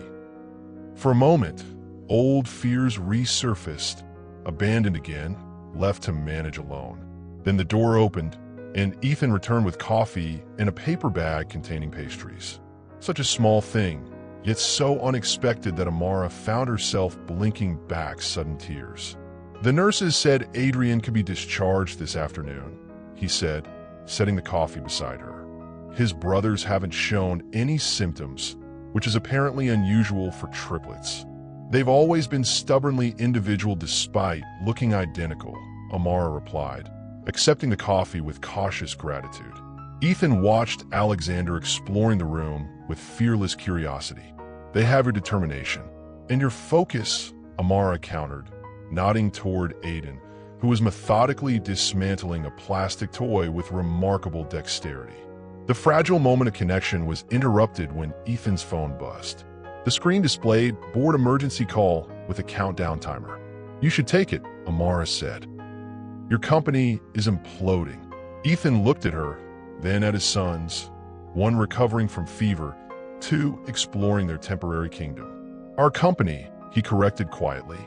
For a moment, old fears resurfaced, abandoned again, left to manage alone. Then the door opened, and Ethan returned with coffee and a paper bag containing pastries. Such a small thing, yet so unexpected that Amara found herself blinking back sudden tears. The nurses said Adrian could be discharged this afternoon, he said, setting the coffee beside her. His brothers haven't shown any symptoms, which is apparently unusual for triplets. They've always been stubbornly individual despite looking identical, Amara replied, accepting the coffee with cautious gratitude. Ethan watched Alexander exploring the room with fearless curiosity. They have your determination. And your focus, Amara countered, nodding toward Aiden, who was methodically dismantling a plastic toy with remarkable dexterity. The fragile moment of connection was interrupted when Ethan's phone buzzed. The screen displayed board emergency call with a countdown timer. You should take it, Amara said. Your company is imploding. Ethan looked at her, then at his sons, one recovering from fever, two exploring their temporary kingdom. Our company, he corrected quietly.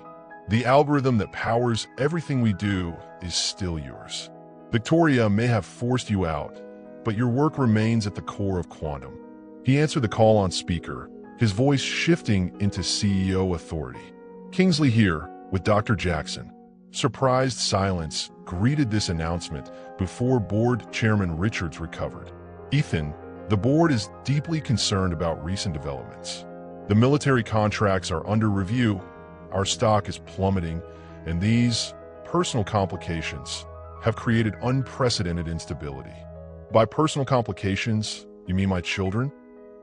The algorithm that powers everything we do is still yours. Victoria may have forced you out, but your work remains at the core of Quantum. He answered the call on speaker, his voice shifting into CEO authority. Kingsley here, with Dr. Jackson. Surprised silence greeted this announcement before board chairman Richards recovered. Ethan, the board is deeply concerned about recent developments. The military contracts are under review, our stock is plummeting, and these personal complications have created unprecedented instability. By personal complications, you mean my children?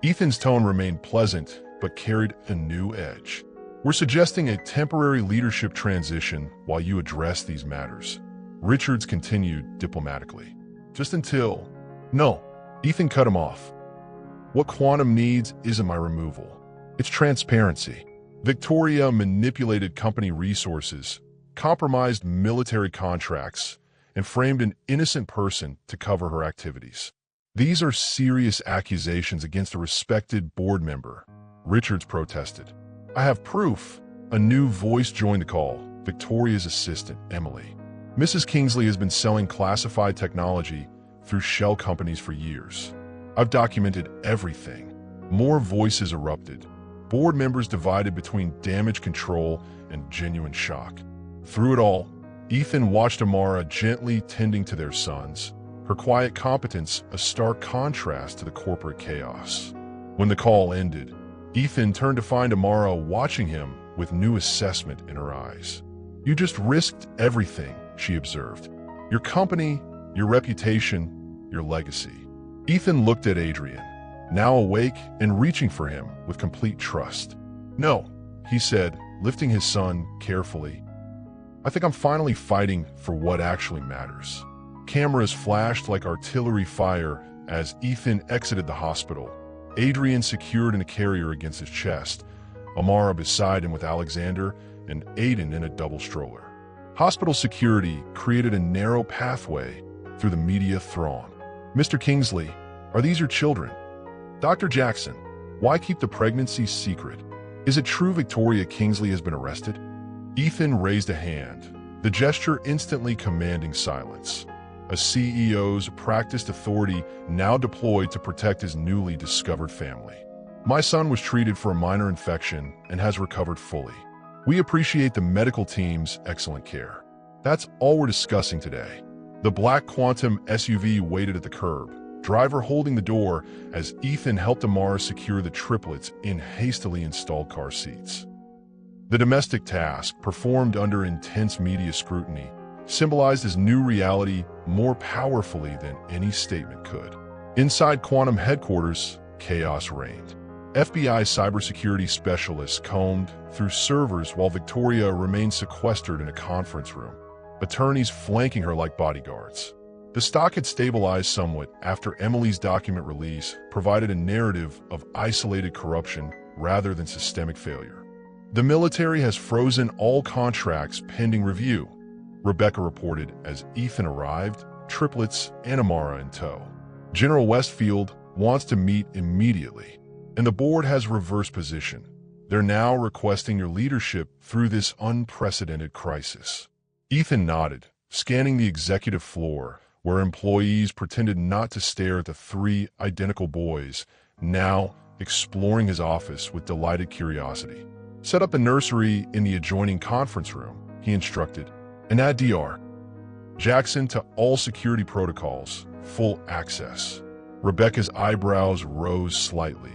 Ethan's tone remained pleasant, but carried a new edge. We're suggesting a temporary leadership transition while you address these matters. Richards continued diplomatically. Just until... No, Ethan cut him off. What Quantum needs isn't my removal. It's transparency. Victoria manipulated company resources, compromised military contracts, and framed an innocent person to cover her activities. These are serious accusations against a respected board member, Richards protested. I have proof. A new voice joined the call, Victoria's assistant, Emily. Mrs. Kingsley has been selling classified technology through shell companies for years. I've documented everything. More voices erupted. Board members divided between damage control and genuine shock. Through it all, Ethan watched Amara gently tending to their sons, her quiet competence a stark contrast to the corporate chaos. When the call ended, Ethan turned to find Amara watching him with new assessment in her eyes. You just risked everything, she observed. Your company, your reputation, your legacy. Ethan looked at Adrian, now awake and reaching for him with complete trust. No, he said, lifting his son carefully. I think I'm finally fighting for what actually matters. Cameras flashed like artillery fire as Ethan exited the hospital. Adrian secured in a carrier against his chest, Amara beside him with Alexander, and Aiden in a double stroller. Hospital security created a narrow pathway through the media throng. Mr. Kingsley, are these your children? Dr. Jackson, why keep the pregnancy secret? Is it true Victoria Kingsley has been arrested? Ethan raised a hand, the gesture instantly commanding silence. A CEO's practiced authority now deployed to protect his newly discovered family. My son was treated for a minor infection and has recovered fully. We appreciate the medical team's excellent care. That's all we're discussing today. The black Quantum SUV waited at the curb, driver holding the door as Ethan helped Amara secure the triplets in hastily installed car seats. The domestic task, performed under intense media scrutiny, symbolized his new reality more powerfully than any statement could. Inside Quantum headquarters, chaos reigned. FBI cybersecurity specialists combed through servers while Victoria remained sequestered in a conference room, attorneys flanking her like bodyguards. The stock had stabilized somewhat after Emily's document release provided a narrative of isolated corruption rather than systemic failure. The military has frozen all contracts pending review, Rebecca reported as Ethan arrived, Triplets and Amara in tow. General Westfield wants to meet immediately, and the board has reversed position. They're now requesting your leadership through this unprecedented crisis. Ethan nodded, scanning the executive floor, where employees pretended not to stare at the three identical boys, now exploring his office with delighted curiosity. Set up a nursery in the adjoining conference room, he instructed, and add Dr. Jackson to all security protocols, full access. Rebecca's eyebrows rose slightly,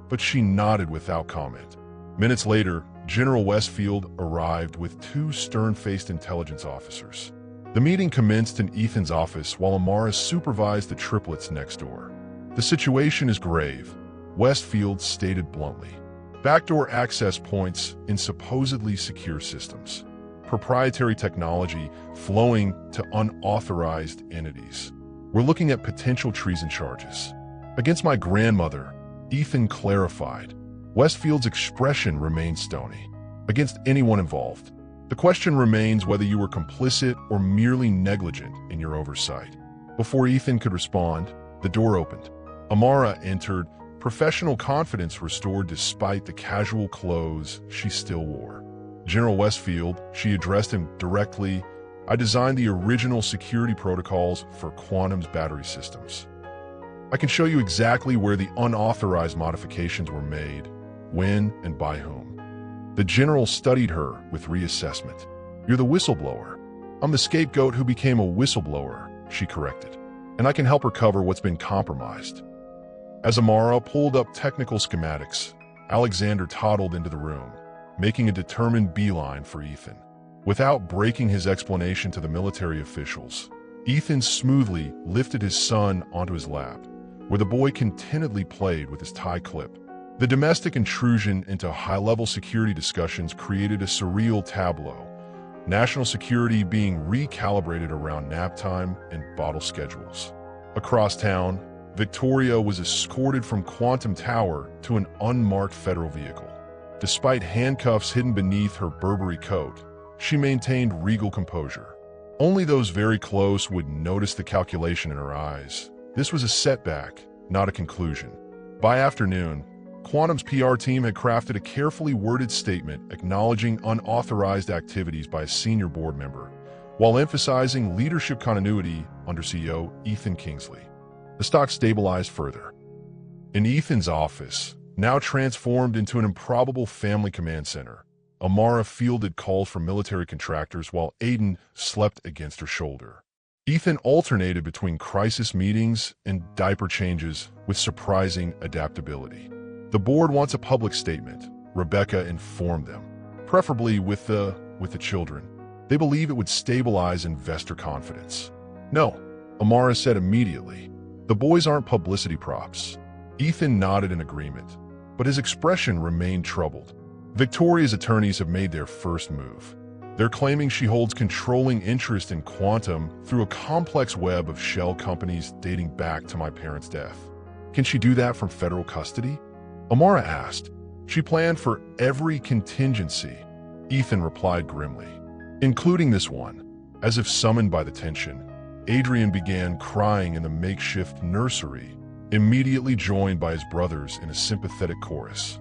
but she nodded without comment. Minutes later, General Westfield arrived with two stern-faced intelligence officers. The meeting commenced in Ethan's office while Amara supervised the triplets next door. The situation is grave, Westfield stated bluntly. Backdoor access points in supposedly secure systems. Proprietary technology flowing to unauthorized entities. We're looking at potential treason charges. Against my grandmother, Ethan clarified. Westfield's expression remained stony. Against anyone involved. The question remains whether you were complicit or merely negligent in your oversight. Before Ethan could respond, the door opened. Amara entered, professional confidence restored despite the casual clothes she still wore. General Westfield, she addressed him directly, I designed the original security protocols for Quantum's battery systems. I can show you exactly where the unauthorized modifications were made, when and by whom. The general studied her with reassessment. You're the whistleblower. I'm the scapegoat who became a whistleblower, she corrected, and I can help recover what's been compromised. As Amara pulled up technical schematics, Alexander toddled into the room, making a determined beeline for Ethan. Without breaking his explanation to the military officials, Ethan smoothly lifted his son onto his lap, where the boy contentedly played with his tie clip. The domestic intrusion into high-level security discussions created a surreal tableau, national security being recalibrated around nap time and bottle schedules. Across town, Victoria was escorted from Quantum Tower to an unmarked federal vehicle. Despite handcuffs hidden beneath her Burberry coat, she maintained regal composure. Only those very close would notice the calculation in her eyes. This was a setback, not a conclusion. By afternoon, Quantum's PR team had crafted a carefully worded statement acknowledging unauthorized activities by a senior board member, while emphasizing leadership continuity under CEO Ethan Kingsley. The stock stabilized further. In Ethan's office, now transformed into an improbable family command center, Amara fielded calls from military contractors while Aiden slept against her shoulder. Ethan alternated between crisis meetings and diaper changes with surprising adaptability. The board wants a public statement, Rebecca informed them, preferably with the children. They believe it would stabilize investor confidence. No, Amara said immediately. The boys aren't publicity props. Ethan nodded in agreement, but his expression remained troubled. Victoria's attorneys have made their first move. They're claiming she holds controlling interest in Quantum through a complex web of shell companies dating back to my parents' death. Can she do that from federal custody? Amara asked. She planned for every contingency, Ethan replied grimly, including this one. As if summoned by the tension, Adrian began crying in the makeshift nursery, immediately joined by his brothers in a sympathetic chorus.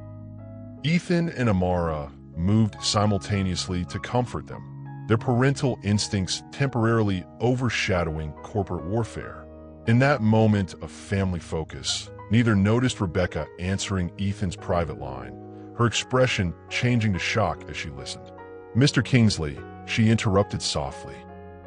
Ethan and Amara moved simultaneously to comfort them, their parental instincts temporarily overshadowing corporate warfare. In that moment of family focus, neither noticed Rebecca answering Ethan's private line, her expression changing to shock as she listened. Mr. Kingsley, she interrupted softly.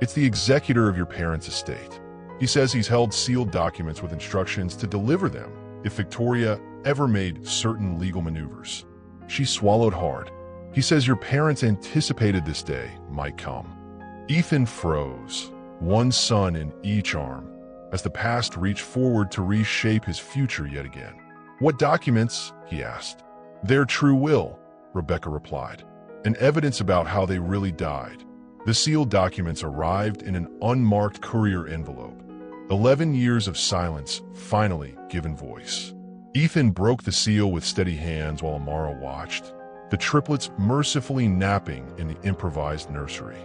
It's the executor of your parents' estate. He says he's held sealed documents with instructions to deliver them if Victoria ever made certain legal maneuvers. She swallowed hard. He says your parents anticipated this day might come. Ethan froze, one son in each arm, as the past reached forward to reshape his future yet again. What documents? He asked. Their true will, Rebecca replied, and evidence about how they really died. The sealed documents arrived in an unmarked courier envelope, 11 years of silence finally given voice. Ethan broke the seal with steady hands while Amara watched, the triplets mercifully napping in the improvised nursery.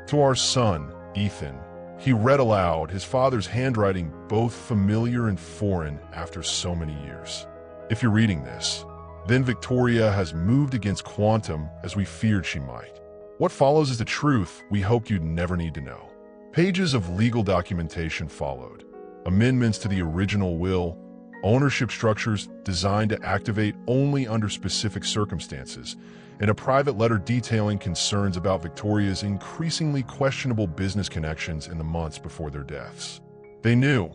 To our son, Ethan, he read aloud, his father's handwriting both familiar and foreign after so many years. If you're reading this, then Victoria has moved against Quantum as we feared she might. What follows is the truth we hoped you'd never need to know. Pages of legal documentation followed. Amendments to the original will, ownership structures designed to activate only under specific circumstances, and a private letter detailing concerns about Victoria's increasingly questionable business connections in the months before their deaths. They knew,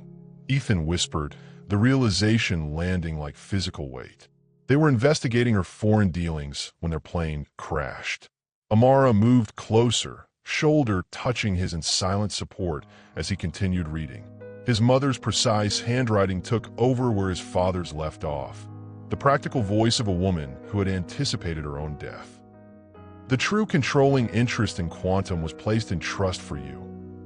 Ethan whispered, the realization landing like physical weight. They were investigating her foreign dealings when their plane crashed. Amara moved closer, shoulder touching his in silent support as he continued reading. His mother's precise handwriting took over where his father's left off, the practical voice of a woman who had anticipated her own death. The true controlling interest in Quantum was placed in trust for you,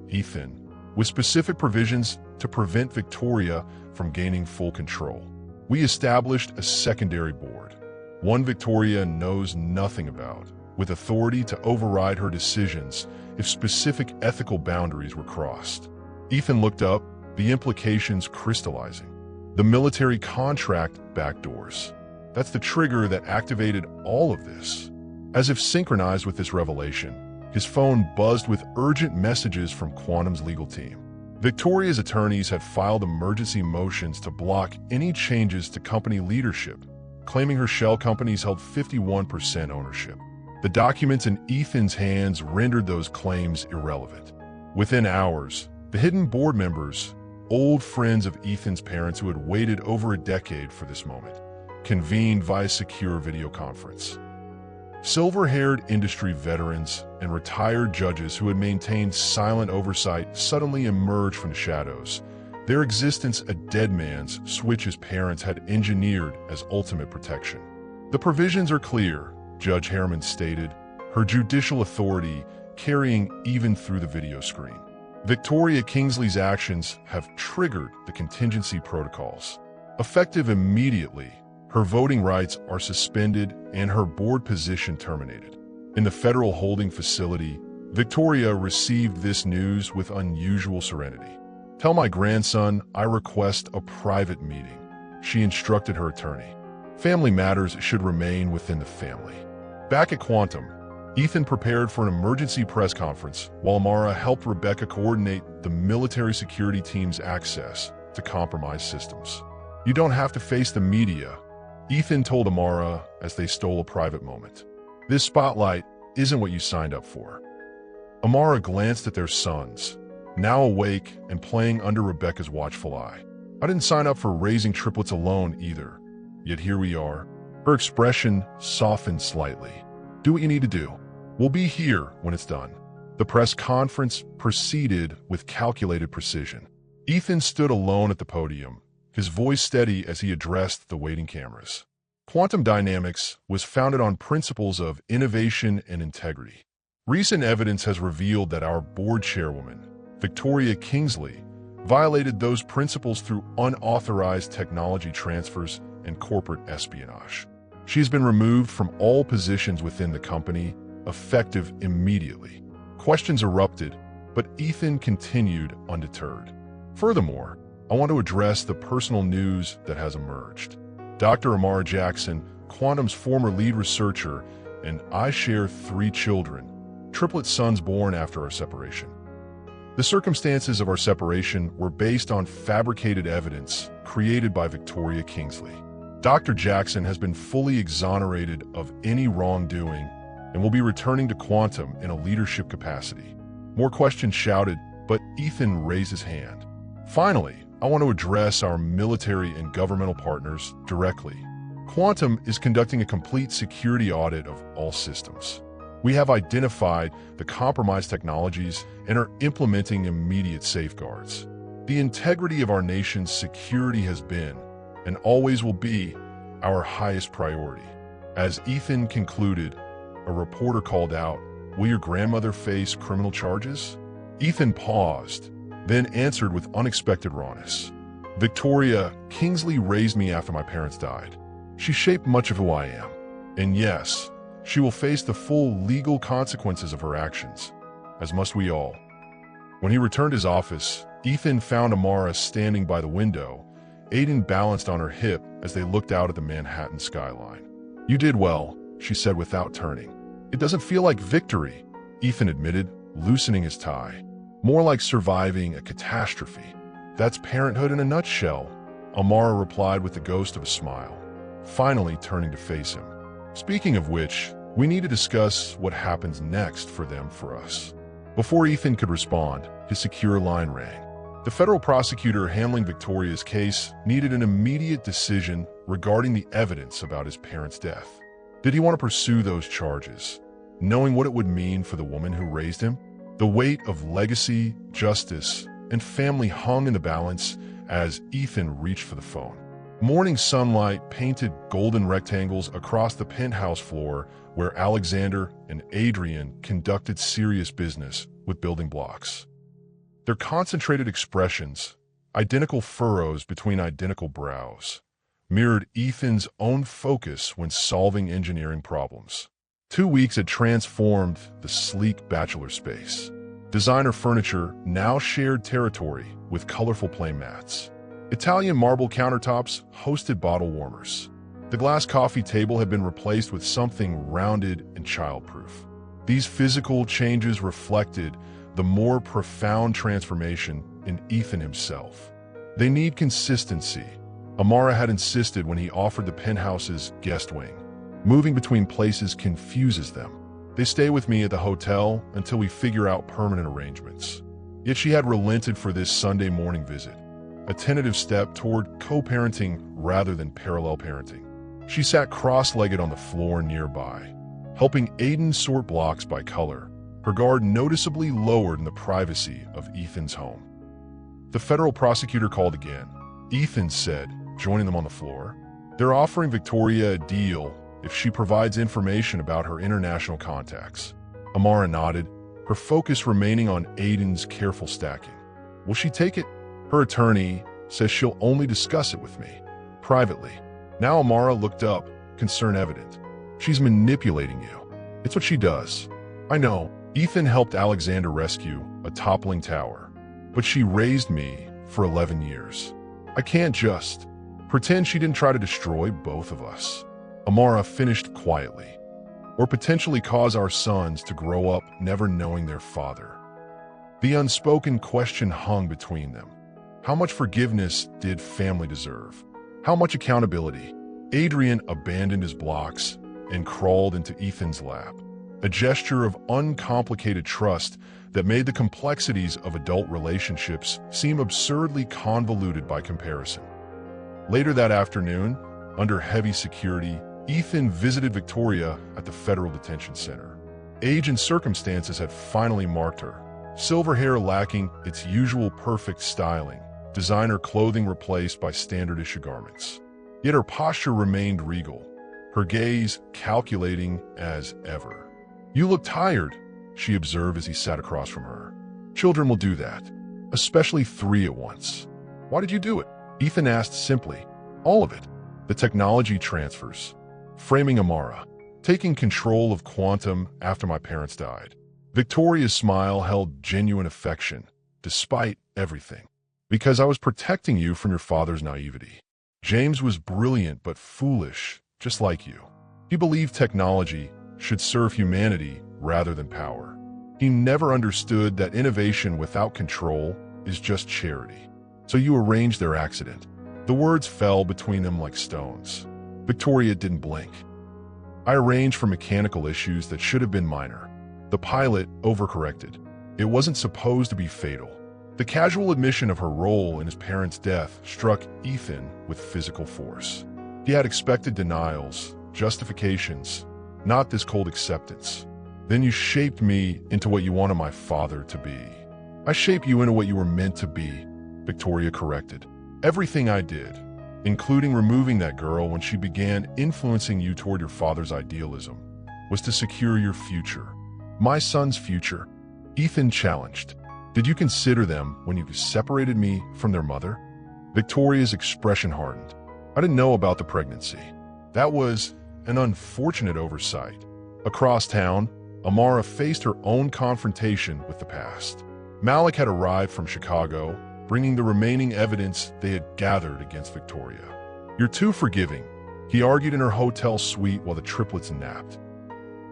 Ethan, with specific provisions to prevent Victoria from gaining full control. We established a secondary board, one Victoria knows nothing about, with authority to override her decisions if specific ethical boundaries were crossed. Ethan looked up, the implications crystallizing. The military contract backdoors. That's the trigger that activated all of this. As if synchronized with this revelation, his phone buzzed with urgent messages from Quantum's legal team. Victoria's attorneys had filed emergency motions to block any changes to company leadership, claiming her shell companies held 51% ownership. The documents in Ethan's hands rendered those claims irrelevant. Within hours, the hidden board members, old friends of Ethan's parents who had waited over a decade for this moment, convened via secure video conference. Silver-haired industry veterans and retired judges who had maintained silent oversight suddenly emerged from the shadows, their existence a dead man's switch his parents had engineered as ultimate protection. The provisions are clear, Judge Harriman stated, her judicial authority carrying even through the video screen. Victoria Kingsley's actions have triggered the contingency protocols. Effective immediately, her voting rights are suspended and her board position terminated. In the federal holding facility, Victoria received this news with unusual serenity. "Tell my grandson I request a private meeting," she instructed her attorney. Family matters should remain within the family. Back at Quantum, Ethan prepared for an emergency press conference while Amara helped Rebecca coordinate the military security team's access to compromised systems. "You don't have to face the media," Ethan told Amara as they stole a private moment. "This spotlight isn't what you signed up for." Amara glanced at their sons, now awake and playing under Rebecca's watchful eye. "I didn't sign up for raising triplets alone either, yet here we are." Her expression softened slightly. "Do what you need to do. We'll be here when it's done." The press conference proceeded with calculated precision. Ethan stood alone at the podium, his voice steady as he addressed the waiting cameras. Quantum Dynamics was founded on principles of innovation and integrity. Recent evidence has revealed that our board chairwoman, Victoria Kingsley, violated those principles through unauthorized technology transfers and corporate espionage. She has been removed from all positions within the company, effective immediately. Questions erupted, but Ethan continued undeterred. "Furthermore, I want to address the personal news that has emerged. Dr. Amara Jackson, Quantum's former lead researcher, and I share 3 children, triplet sons born after our separation. The circumstances of our separation were based on fabricated evidence created by Victoria Kingsley. Dr. Jackson has been fully exonerated of any wrongdoing and will be returning to Quantum in a leadership capacity." More questions shouted, but Ethan raised his hand. "Finally, I want to address our military and governmental partners directly. Quantum is conducting a complete security audit of all systems. We have identified the compromised technologies and are implementing immediate safeguards. The integrity of our nation's security has been, and always will be, our highest priority." As Ethan concluded, a reporter called out, "Will your grandmother face criminal charges?" Ethan paused, then answered with unexpected rawness. Victoria, Kingsley raised me after my parents died. She shaped much of who I am. And yes, she will face the full legal consequences of her actions, as must we all. When he returned to his office, Ethan found Amara standing by the window, Aiden balanced on her hip as they looked out at the Manhattan skyline. "You did well," she said without turning. "It doesn't feel like victory," Ethan admitted, loosening his tie. "More like surviving a catastrophe." "That's parenthood in a nutshell," Amara replied with the ghost of a smile, finally turning to face him. "Speaking of which, we need to discuss what happens next for us." Before Ethan could respond, his secure line rang. The federal prosecutor handling Victoria's case needed an immediate decision regarding the evidence about his parents' death. Did he want to pursue those charges, knowing what it would mean for the woman who raised him? The weight of legacy, justice, and family hung in the balance as Ethan reached for the phone. Morning sunlight painted golden rectangles across the penthouse floor where Alexander and Adrian conducted serious business with building blocks. Their concentrated expressions, identical furrows between identical brows, mirrored Ethan's own focus when solving engineering problems. 2 weeks had transformed the sleek bachelor space. Designer furniture now shared territory with colorful playmats. Italian marble countertops hosted bottle warmers. The glass coffee table had been replaced with something rounded and childproof. These physical changes reflected the more profound transformation in Ethan himself. They need consistency, Amara had insisted when he offered the penthouse's guest wing. Moving between places confuses them. They stay with me at the hotel until we figure out permanent arrangements. Yet she had relented for this Sunday morning visit, a tentative step toward co-parenting rather than parallel parenting. She sat cross-legged on the floor nearby, helping Aiden sort blocks by color, her guard noticeably lowered in the privacy of Ethan's home. The federal prosecutor called again. Ethan said, joining them on the floor, "They're offering Victoria a deal if she provides information about her international contacts." Amara nodded, her focus remaining on Aiden's careful stacking. "Will she take it?" "Her attorney says she'll only discuss it with me, privately." Now Amara looked up, concern evident. "She's manipulating you. It's what she does." "I know." Ethan helped Alexander rescue a toppling tower, but she raised me for 11 years. I can't just pretend she didn't try to destroy both of us. Amara finished quietly. Or potentially cause our sons to grow up never knowing their father. The unspoken question hung between them. How much forgiveness did family deserve? How much accountability? Adrian abandoned his blocks and crawled into Ethan's lap, a gesture of uncomplicated trust that made the complexities of adult relationships seem absurdly convoluted by comparison. Later that afternoon, under heavy security, Ethan visited Victoria at the Federal Detention Center. Age and circumstances had finally marked her. Silver hair lacking its usual perfect styling, designer clothing replaced by standard-issue garments. Yet her posture remained regal, her gaze calculating as ever. "You look tired," she observed as he sat across from her. "Children will do that, especially 3 at once." "Why did you do it?" Ethan asked simply. "All of it. The technology transfers. Framing Amara. Taking control of quantum after my parents died." Victoria's smile held genuine affection, despite everything. "Because I was protecting you from your father's naivety. James was brilliant but foolish, just like you. He believed technology should serve humanity rather than power. He never understood that innovation without control is just charity. So you arranged their accident." The words fell between them like stones. Victoria didn't blink. "I arranged for mechanical issues that should have been minor. The pilot overcorrected. It wasn't supposed to be fatal." The casual admission of her role in his parents' death struck Ethan with physical force. He had expected denials, justifications, not this cold acceptance. "Then you shaped me into what you wanted my father to be." "I shaped you into what you were meant to be," Victoria corrected. "Everything I did, including removing that girl when she began influencing you toward your father's idealism, was to secure your future." "My son's future?" Ethan challenged. Did you consider them when you separated me from their mother? Victoria's expression hardened. I didn't know about the pregnancy. That was an unfortunate oversight. Across town, Amara faced her own confrontation with the past. Malik had arrived from Chicago, bringing the remaining evidence they had gathered against Victoria. "You're too forgiving," he argued in her hotel suite while the triplets napped.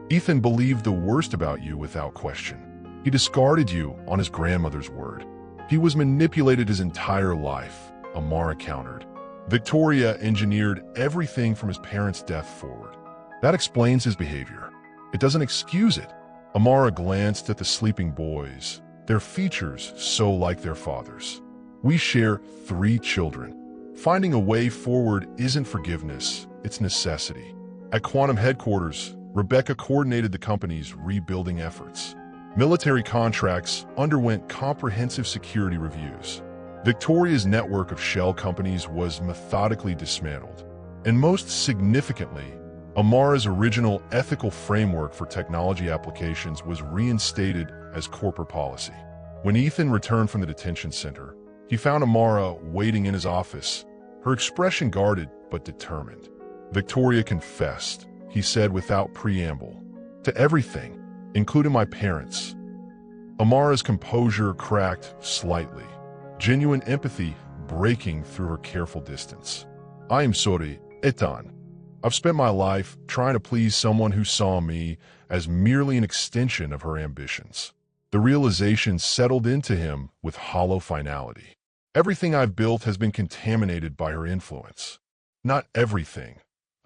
"Ethan believed the worst about you without question. He discarded you on his grandmother's word. He was manipulated his entire life," Amara countered. "Victoria engineered everything from his parents' death forward. That explains his behavior. It doesn't excuse it." Amara glanced at the sleeping boys, their features so like their father's. "We share 3 children. Finding a way forward isn't forgiveness, it's necessity." At Quantum headquarters, Rebecca coordinated the company's rebuilding efforts. Military contracts underwent comprehensive security reviews. Victoria's network of shell companies was methodically dismantled. And most significantly, Amara's original ethical framework for technology applications was reinstated as corporate policy. When Ethan returned from the detention center, he found Amara waiting in his office, her expression guarded but determined. "Victoria confessed," he said without preamble, "to everything, including my parents." Amara's composure cracked slightly, genuine empathy breaking through her careful distance. "I am sorry, Ethan. I've spent my life trying to please someone who saw me as merely an extension of her ambitions." The realization settled into him with hollow finality. "Everything I've built has been contaminated by her influence." "Not everything,"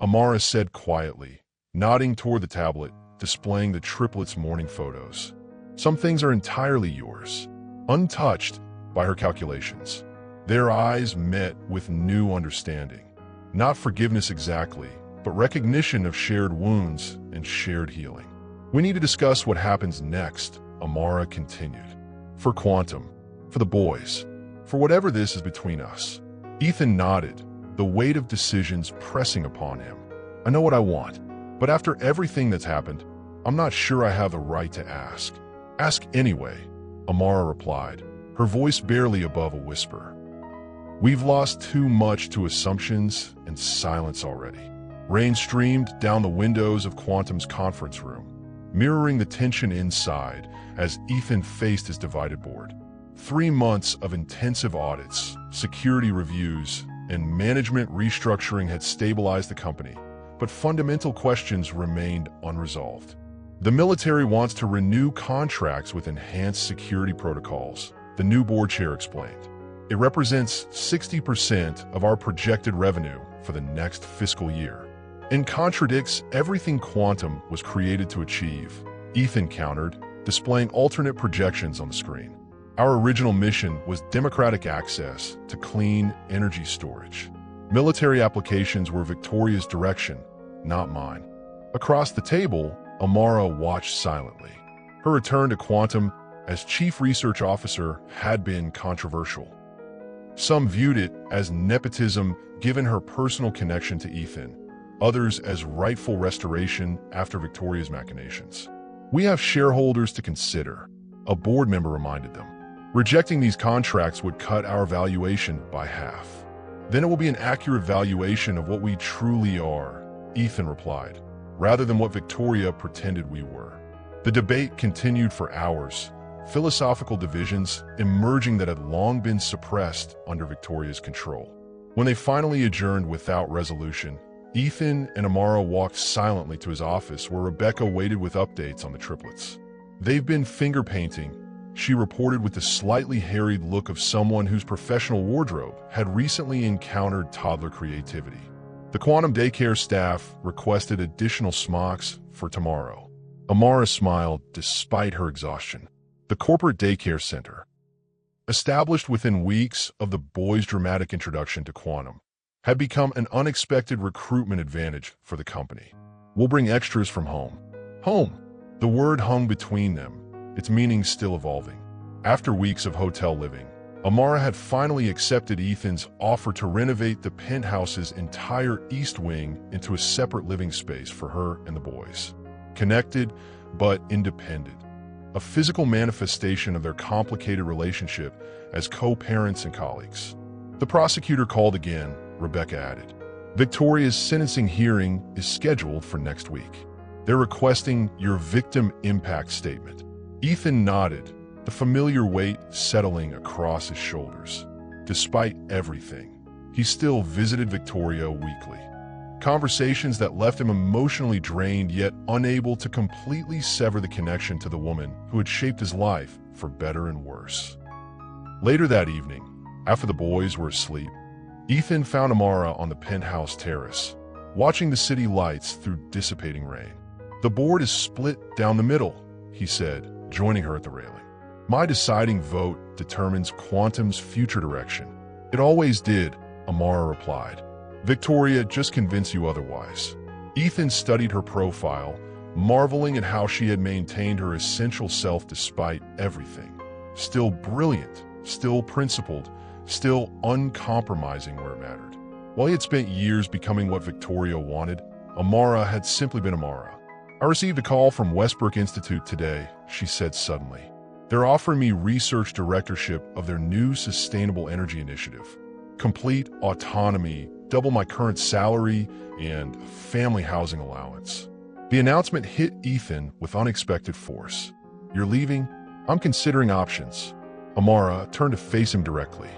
Amara said quietly, nodding toward the tablet, displaying the triplets' morning photos. "Some things are entirely yours, untouched by her calculations." Their eyes met with new understanding. Not forgiveness exactly, but recognition of shared wounds and shared healing. "We need to discuss what happens next," Amara continued. "For Quantum, for the boys, for whatever this is between us." Ethan nodded, the weight of decisions pressing upon him. "I know what I want, but after everything that's happened, I'm not sure I have the right to ask." "Ask anyway," Amara replied, her voice barely above a whisper. "We've lost too much to assumptions and silence already." Rain streamed down the windows of Quantum's conference room, mirroring the tension inside as Ethan faced his divided board. 3 months of intensive audits, security reviews, and management restructuring had stabilized the company, but fundamental questions remained unresolved. "The military wants to renew contracts with enhanced security protocols," the new board chair explained. "It represents 60% of our projected revenue for the next fiscal year, and contradicts everything Quantum was created to achieve," Ethan countered, displaying alternate projections on the screen. "Our original mission was democratic access to clean energy storage. Military applications were Victoria's direction, not mine." Across the table, Amara watched silently. Her return to Quantum as Chief Research Officer had been controversial. Some viewed it as nepotism given her personal connection to Ethan, others as rightful restoration after Victoria's machinations. "We have shareholders to consider," a board member reminded them. "Rejecting these contracts would cut our valuation by half. Then it will be an accurate valuation of what we truly are," Ethan replied, "rather than what Victoria pretended we were." The debate continued for hours, philosophical divisions emerging that had long been suppressed under Victoria's control. When they finally adjourned without resolution, Ethan and Amara walked silently to his office where Rebecca waited with updates on the triplets. "They've been finger painting," she reported with the slightly harried look of someone whose professional wardrobe had recently encountered toddler creativity. The Quantum daycare staff requested additional smocks for tomorrow. Amara smiled despite her exhaustion. The corporate daycare center, established within weeks of the boys' dramatic introduction to Quantum, had become an unexpected recruitment advantage for the company. "We'll bring extras from home." Home. The word hung between them, its meaning still evolving. After weeks of hotel living, Amara had finally accepted Ethan's offer to renovate the penthouse's entire east wing into a separate living space for her and the boys. Connected, but independent. a physical manifestation of their complicated relationship as co-parents and colleagues. The prosecutor called again, Rebecca added. Victoria's sentencing hearing is scheduled for next week. They're requesting your victim impact statement. Ethan nodded, the familiar weight settling across his shoulders. Despite everything, he still visited Victoria weekly. Conversations that left him emotionally drained yet unable to completely sever the connection to the woman who had shaped his life for better and worse. Later that evening, after the boys were asleep, Ethan found Amara on the penthouse terrace, watching the city lights through dissipating rain. The board is split down the middle, he said, joining her at the railing. My deciding vote determines Quantum's future direction. It always did, Amara replied. Victoria just convinced you otherwise. Ethan studied her profile, marveling at how she had maintained her essential self despite everything. Still brilliant, still principled, still uncompromising where it mattered. While he had spent years becoming what Victoria wanted, Amara had simply been Amara. I received a call from Westbrook Institute today, she said suddenly. They're offering me research directorship of their new sustainable energy initiative. Complete autonomy, double my current salary, and family housing allowance. The announcement hit Ethan with unexpected force. You're leaving? I'm considering options. Amara turned to face him directly.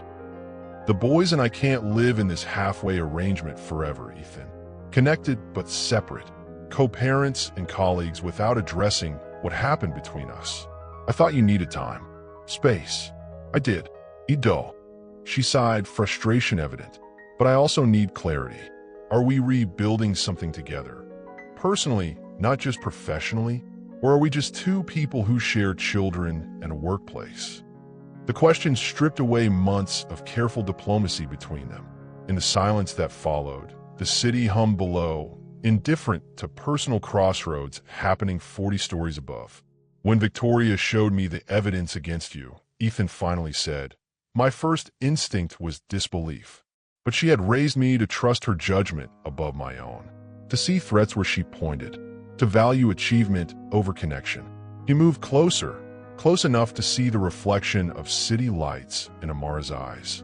The boys and I can't live in this halfway arrangement forever, Ethan. Connected but separate. Co-parents and colleagues without addressing what happened between us. I thought you needed time. Space. I did. Ido. She sighed, frustration evident. But I also need clarity. Are we rebuilding something together? Personally, not just professionally? Or are we just two people who share children and a workplace? The question stripped away months of careful diplomacy between them. In the silence that followed, the city hummed below, indifferent to personal crossroads happening 40 stories above. When Victoria showed me the evidence against you, Ethan finally said, my first instinct was disbelief. But she had raised me to trust her judgment above my own, to see threats where she pointed, to value achievement over connection. He moved closer, close enough to see the reflection of city lights in Amara's eyes.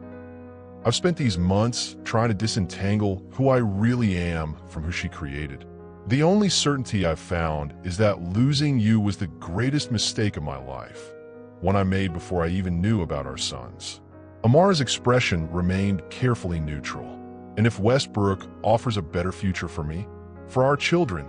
I've spent these months trying to disentangle who I really am from who she created. The only certainty I've found is that losing you was the greatest mistake of my life, one I made before I even knew about our sons. Amara's expression remained carefully neutral. And if Westbrook offers a better future for me, for our children,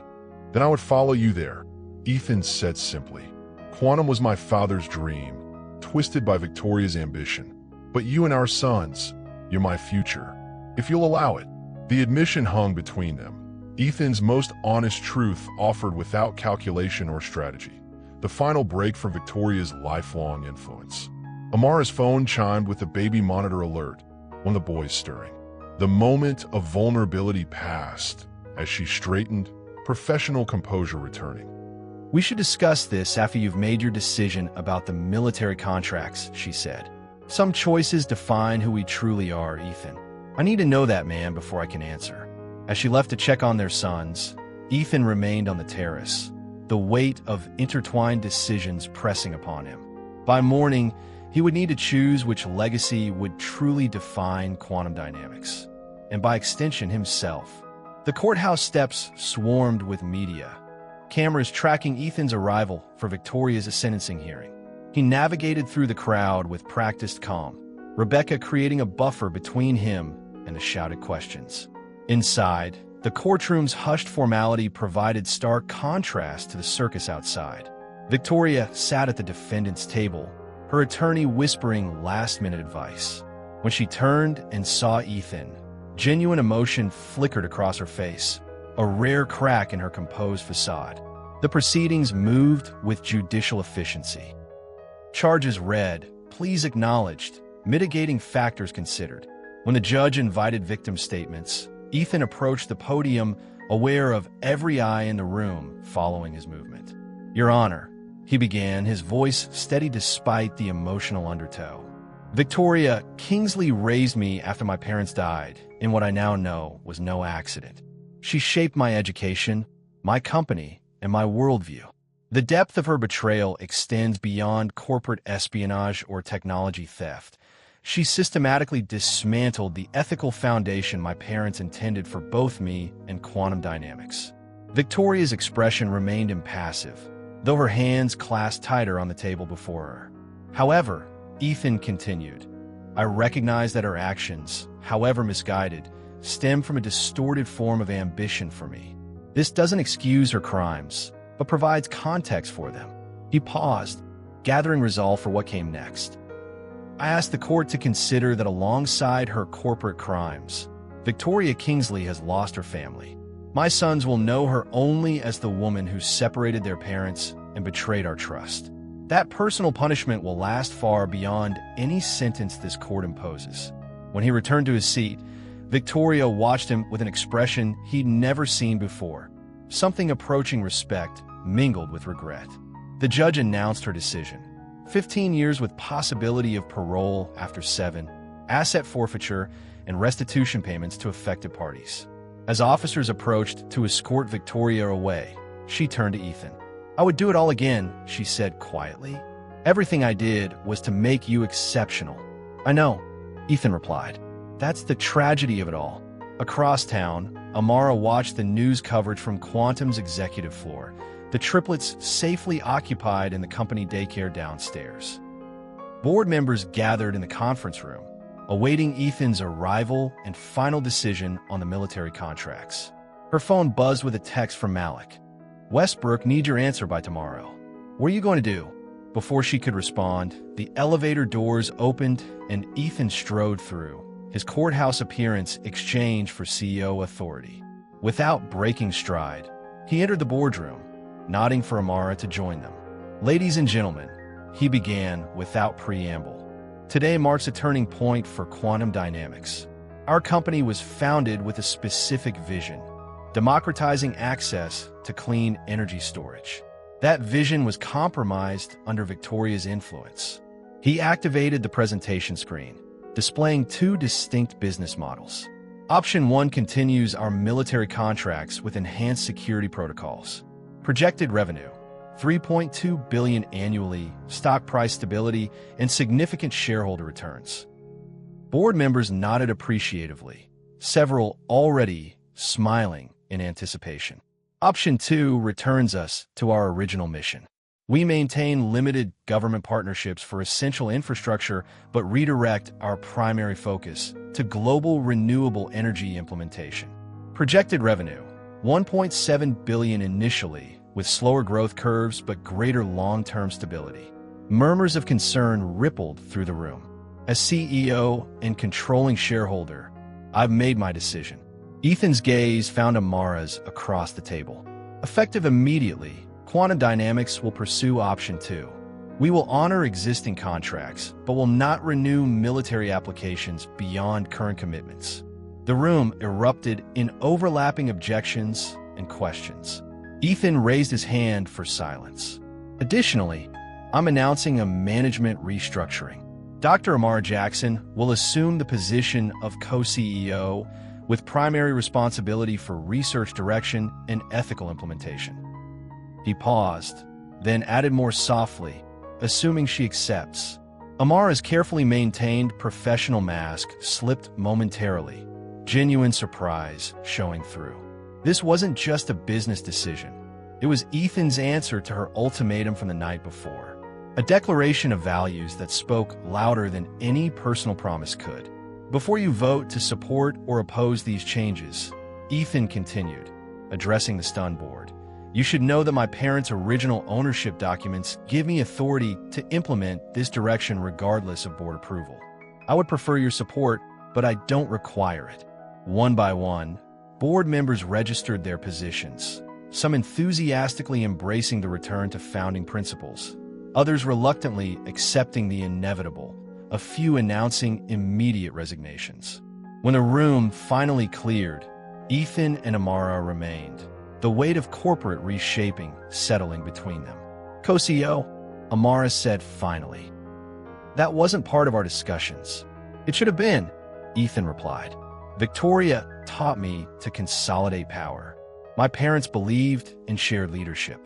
then I would follow you there, Ethan said simply. Quantum was my father's dream, twisted by Victoria's ambition. But you and our sons, you're my future, if you'll allow it. The admission hung between them. Ethan's most honest truth offered without calculation or strategy. The final break from Victoria's lifelong influence. Amara's phone chimed with a baby monitor alert, one of the boys stirring. The moment of vulnerability passed as she straightened, professional composure returning. We should discuss this after you've made your decision about the military contracts, she said. Some choices define who we truly are, Ethan. I need to know that, man, before I can answer. As she left to check on their sons, Ethan remained on the terrace, the weight of intertwined decisions pressing upon him. By morning, he would need to choose which legacy would truly define quantum dynamics, and by extension, himself. The courthouse steps swarmed with media, cameras tracking Ethan's arrival for Victoria's sentencing hearing. He navigated through the crowd with practiced calm, Rebecca creating a buffer between him and the shouted questions. Inside, the courtroom's hushed formality provided stark contrast to the circus outside. Victoria sat at the defendant's table, her attorney whispering last-minute advice. When she turned and saw Ethan, genuine emotion flickered across her face, a rare crack in her composed facade. The proceedings moved with judicial efficiency. Charges read, pleas acknowledged, mitigating factors considered. When the judge invited victim statements, Ethan approached the podium, aware of every eye in the room following his movement. Your Honor, he began, his voice steady despite the emotional undertow. Victoria, Kingsley raised me after my parents died in what I now know was no accident. She shaped my education, my company, and my worldview. The depth of her betrayal extends beyond corporate espionage or technology theft. She systematically dismantled the ethical foundation my parents intended for both me and quantum dynamics. Victoria's expression remained impassive, though her hands clasped tighter on the table before her. However, Ethan continued, I recognize that her actions, however misguided, stem from a distorted form of ambition for me. This doesn't excuse her crimes, but provides context for them. He paused, gathering resolve for what came next. I asked the court to consider that alongside her corporate crimes, Victoria Kingsley has lost her family. My sons will know her only as the woman who separated their parents and betrayed our trust. That personal punishment will last far beyond any sentence this court imposes. When he returned to his seat, Victoria watched him with an expression he'd never seen before. Something approaching respect mingled with regret. The judge announced her decision. 15 years with possibility of parole after 7, asset forfeiture, and restitution payments to affected parties. As officers approached to escort Victoria away, she turned to Ethan. I would do it all again, she said quietly. Everything I did was to make you exceptional. I know, Ethan replied. That's the tragedy of it all. Across town, Amara watched the news coverage from Quantum's executive floor, the triplets safely occupied in the company daycare downstairs. Board members gathered in the conference room, awaiting Ethan's arrival and final decision on the military contracts. Her phone buzzed with a text from Malik. Westbrook needs your answer by tomorrow. What are you going to do? Before she could respond, the elevator doors opened and Ethan strode through, his courthouse appearance exchanged for CEO authority. Without breaking stride, he entered the boardroom, nodding for Amara to join them. Ladies and gentlemen, he began without preamble. Today marks a turning point for quantum dynamics. Our company was founded with a specific vision, democratizing access to clean energy storage. That vision was compromised under Victoria's influence. He activated the presentation screen, displaying 2 distinct business models. Option 1 continues our military contracts with enhanced security protocols. Projected revenue, $3.2 billion annually, stock price stability, and significant shareholder returns. Board members nodded appreciatively, several already smiling in anticipation. Option 2 returns us to our original mission. We maintain limited government partnerships for essential infrastructure, but redirect our primary focus to global renewable energy implementation. Projected revenue, $1.7 billion initially, with slower growth curves but greater long-term stability. Murmurs of concern rippled through the room. As CEO and controlling shareholder, I've made my decision. Ethan's gaze found Amara's across the table. Effective immediately, Quantum Dynamics will pursue Option 2. We will honor existing contracts, but will not renew military applications beyond current commitments. The room erupted in overlapping objections and questions. Ethan raised his hand for silence. Additionally, I'm announcing a management restructuring. Dr. Amara Jackson will assume the position of co-CEO with primary responsibility for research direction and ethical implementation. He paused, then added more softly, assuming she accepts. Amara's carefully maintained professional mask slipped momentarily, genuine surprise showing through. This wasn't just a business decision. It was Ethan's answer to her ultimatum from the night before. A declaration of values that spoke louder than any personal promise could. Before you vote to support or oppose these changes, Ethan continued, addressing the stunned board, you should know that my parents' original ownership documents give me authority to implement this direction regardless of board approval. I would prefer your support, but I don't require it. One by one, board members registered their positions, some enthusiastically embracing the return to founding principles, others reluctantly accepting the inevitable, a few announcing immediate resignations. When the room finally cleared, Ethan and Amara remained, the weight of corporate reshaping settling between them. Co-CEO, Amara said finally. That wasn't part of our discussions. It should have been, Ethan replied. Victoria taught me to consolidate power. My parents believed in shared leadership.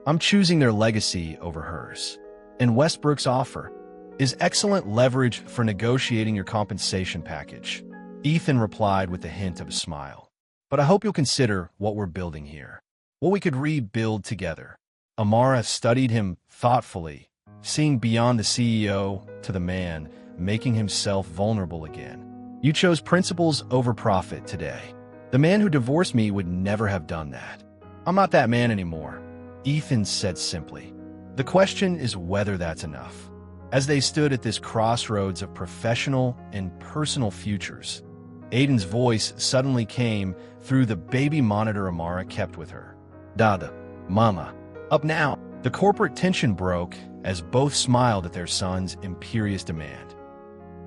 I'm choosing their legacy over hers. And Westbrook's offer is excellent leverage for negotiating your compensation package. Ethan replied with a hint of a smile. But I hope you'll consider what we're building here, what we could rebuild together. Amara studied him thoughtfully, seeing beyond the CEO to the man, making himself vulnerable again. You chose principles over profit today. The man who divorced me would never have done that. I'm not that man anymore, Ethan said simply. The question is whether that's enough. As they stood at this crossroads of professional and personal futures, Aiden's voice suddenly came through the baby monitor Amara kept with her. Dada, Mama, up now. The corporate tension broke as both smiled at their son's imperious demand.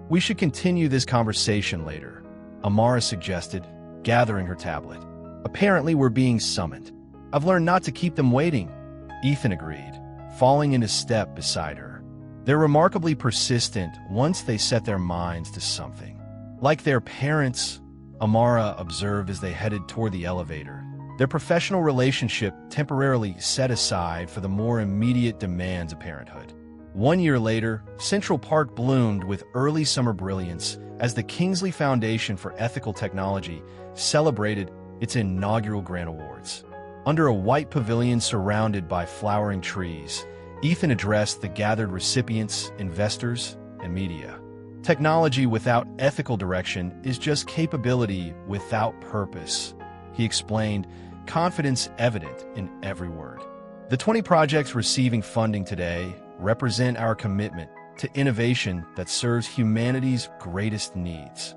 We should continue this conversation later, Amara suggested, gathering her tablet. Apparently we're being summoned. I've learned not to keep them waiting, Ethan agreed, falling into step beside her. They're remarkably persistent once they set their minds to something. Like their parents, Amara observed as they headed toward the elevator, their professional relationship temporarily set aside for the more immediate demands of parenthood. 1 year later, Central Park bloomed with early summer brilliance as the Kingsley Foundation for Ethical Technology celebrated its inaugural grant awards. Under a white pavilion surrounded by flowering trees, Ethan addressed the gathered recipients, investors, and media. Technology without ethical direction is just capability without purpose, he explained, confidence evident in every word. The 20 projects receiving funding today represent our commitment to innovation that serves humanity's greatest needs.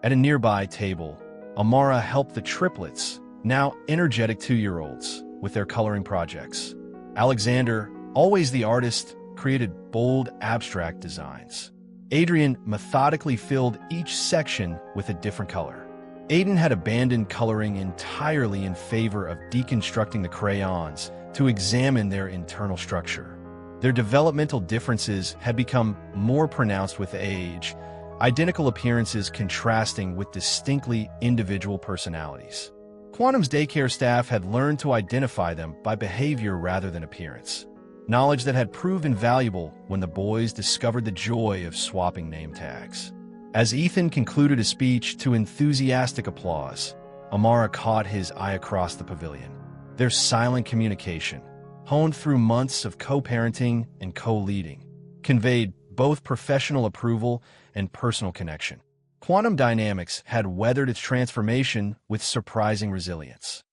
At a nearby table, Amara helped the Triplets, now energetic 2-year-olds, with their coloring projects. Alexander, always the artist, created bold, abstract designs. Adrian methodically filled each section with a different color. Aiden had abandoned coloring entirely in favor of deconstructing the crayons to examine their internal structure. Their developmental differences had become more pronounced with age, identical appearances contrasting with distinctly individual personalities. Quantum's daycare staff had learned to identify them by behavior rather than appearance, knowledge that had proved invaluable when the boys discovered the joy of swapping name tags. As Ethan concluded his speech to enthusiastic applause, Amara caught his eye across the pavilion. Their silent communication, honed through months of co-parenting and co-leading, conveyed both professional approval and personal connection. Quantum Dynamics had weathered its transformation with surprising resilience.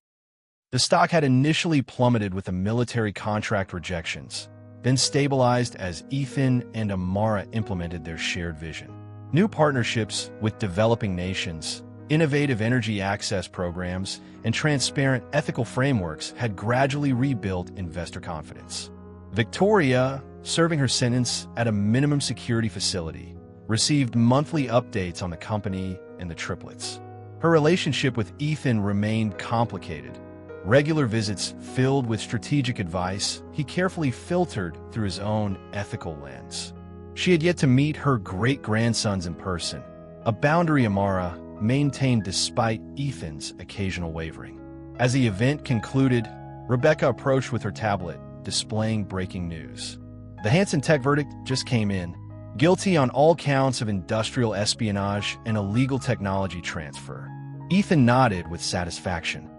The stock had initially plummeted with the military contract rejections, then stabilized as Ethan and Amara implemented their shared vision. New partnerships with developing nations, innovative energy access programs, and transparent ethical frameworks had gradually rebuilt investor confidence. Victoria, serving her sentence at a minimum security facility, received monthly updates on the company and the Triplets. Her relationship with Ethan remained complicated. Regular visits filled with strategic advice he carefully filtered through his own ethical lens. She had yet to meet her great-grandsons in person, a boundary Amara maintained despite Ethan's occasional wavering. As the event concluded, Rebecca approached with her tablet, displaying breaking news. The Hansen Tech verdict just came in, guilty on all counts of industrial espionage and illegal technology transfer. Ethan nodded with satisfaction.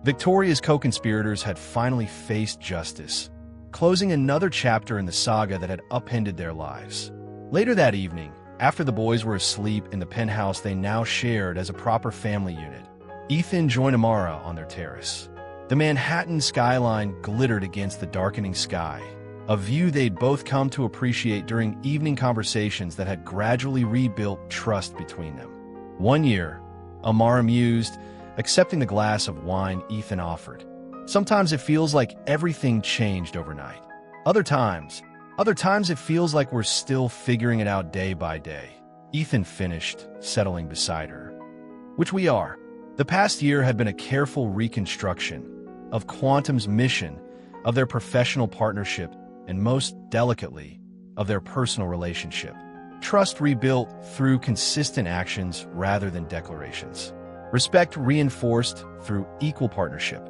Victoria's co-conspirators had finally faced justice, closing another chapter in the saga that had upended their lives. Later that evening, after the boys were asleep in the penthouse they now shared as a proper family unit, Ethan joined Amara on their terrace. The Manhattan skyline glittered against the darkening sky, a view they'd both come to appreciate during evening conversations that had gradually rebuilt trust between them. 1 year, Amara mused, accepting the glass of wine Ethan offered. Sometimes it feels like everything changed overnight. Other times it feels like we're still figuring it out day by day. Ethan finished, settling beside her. Which we are. The past year had been a careful reconstruction of Quantum's mission, of their professional partnership, and most delicately, of their personal relationship. Trust rebuilt through consistent actions rather than declarations. Respect reinforced through equal partnership.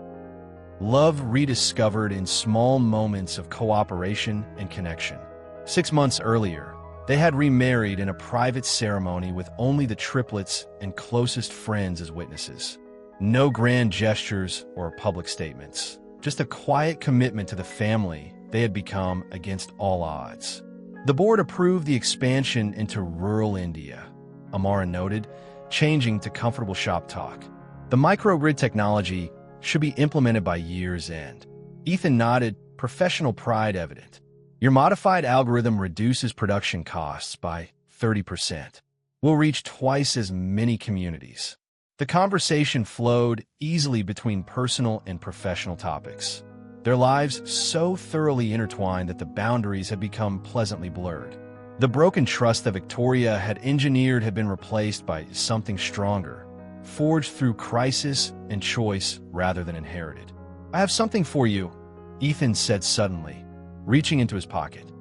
Love rediscovered in small moments of cooperation and connection. 6 months earlier, they had remarried in a private ceremony with only the triplets and closest friends as witnesses. No grand gestures or public statements, just a quiet commitment to the family they had become against all odds. The board approved the expansion into rural India, Amara noted, changing to comfortable shop talk. The microgrid technology should be implemented by year's end. Ethan nodded, professional pride evident. Your modified algorithm reduces production costs by 30%. We'll reach twice as many communities. The conversation flowed easily between personal and professional topics, their lives so thoroughly intertwined that the boundaries had become pleasantly blurred. The broken trust that Victoria had engineered had been replaced by something stronger, forged through crisis and choice rather than inherited. I have something for you, Ethan said suddenly, reaching into his pocket.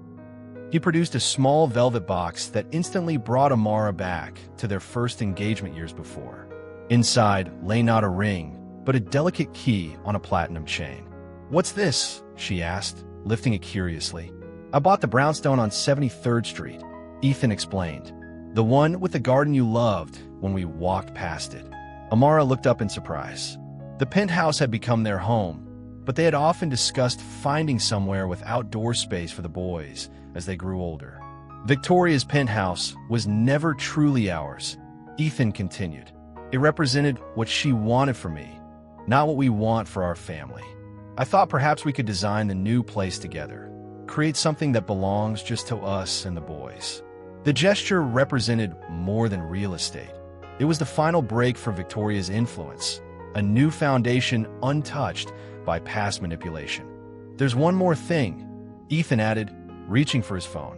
He produced a small velvet box that instantly brought Amara back to their first engagement years before. Inside lay not a ring, but a delicate key on a platinum chain. "What's this?" she asked, lifting it curiously. "I bought the brownstone on 73rd Street, Ethan explained. "The one with the garden you loved when we walked past it." Amara looked up in surprise. The penthouse had become their home, but they had often discussed finding somewhere with outdoor space for the boys as they grew older. "Victoria's penthouse was never truly ours," Ethan continued. "It represented what she wanted for me, not what we want for our family. I thought perhaps we could design the new place together, create something that belongs just to us and the boys." The gesture represented more than real estate. It was the final break for Victoria's influence, a new foundation untouched by past manipulation. "There's one more thing," Ethan added, reaching for his phone.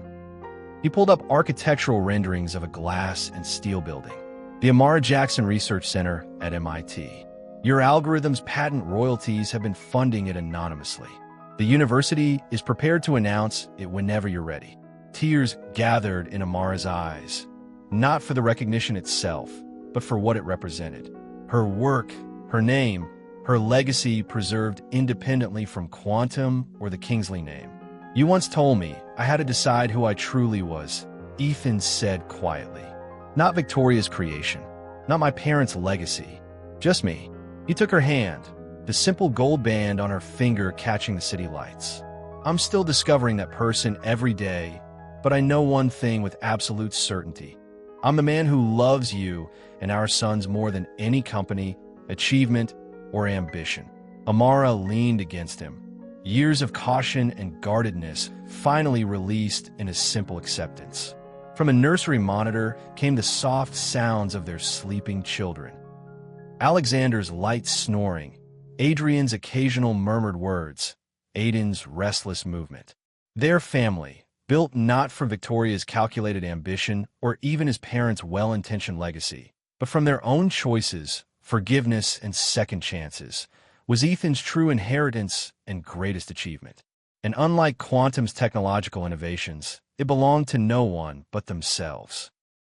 He pulled up architectural renderings of a glass and steel building, the Amara Jackson Research Center at MIT. "Your algorithm's patent royalties have been funding it anonymously. The university is prepared to announce it whenever you're ready." Tears gathered in Amara's eyes, not for the recognition itself, but for what it represented. Her work, her name, her legacy preserved independently from Quantum or the Kingsley name. "You once told me I had to decide who I truly was," Ethan said quietly. "Not Victoria's creation, not my parents' legacy, just me." He took her hand, the simple gold band on her finger catching the city lights. "I'm still discovering that person every day, but I know one thing with absolute certainty. I'm the man who loves you and our sons more than any company, achievement, or ambition." Amara leaned against him, years of caution and guardedness finally released in a simple acceptance. From a nursery monitor came the soft sounds of their sleeping children. Alexander's light snoring, Adrian's occasional murmured words, Aiden's restless movement. Their family, built not from Victoria's calculated ambition or even his parents' well-intentioned legacy, but from their own choices, forgiveness, and second chances, was Ethan's true inheritance and greatest achievement. And unlike Quantum's technological innovations, it belonged to no one but themselves.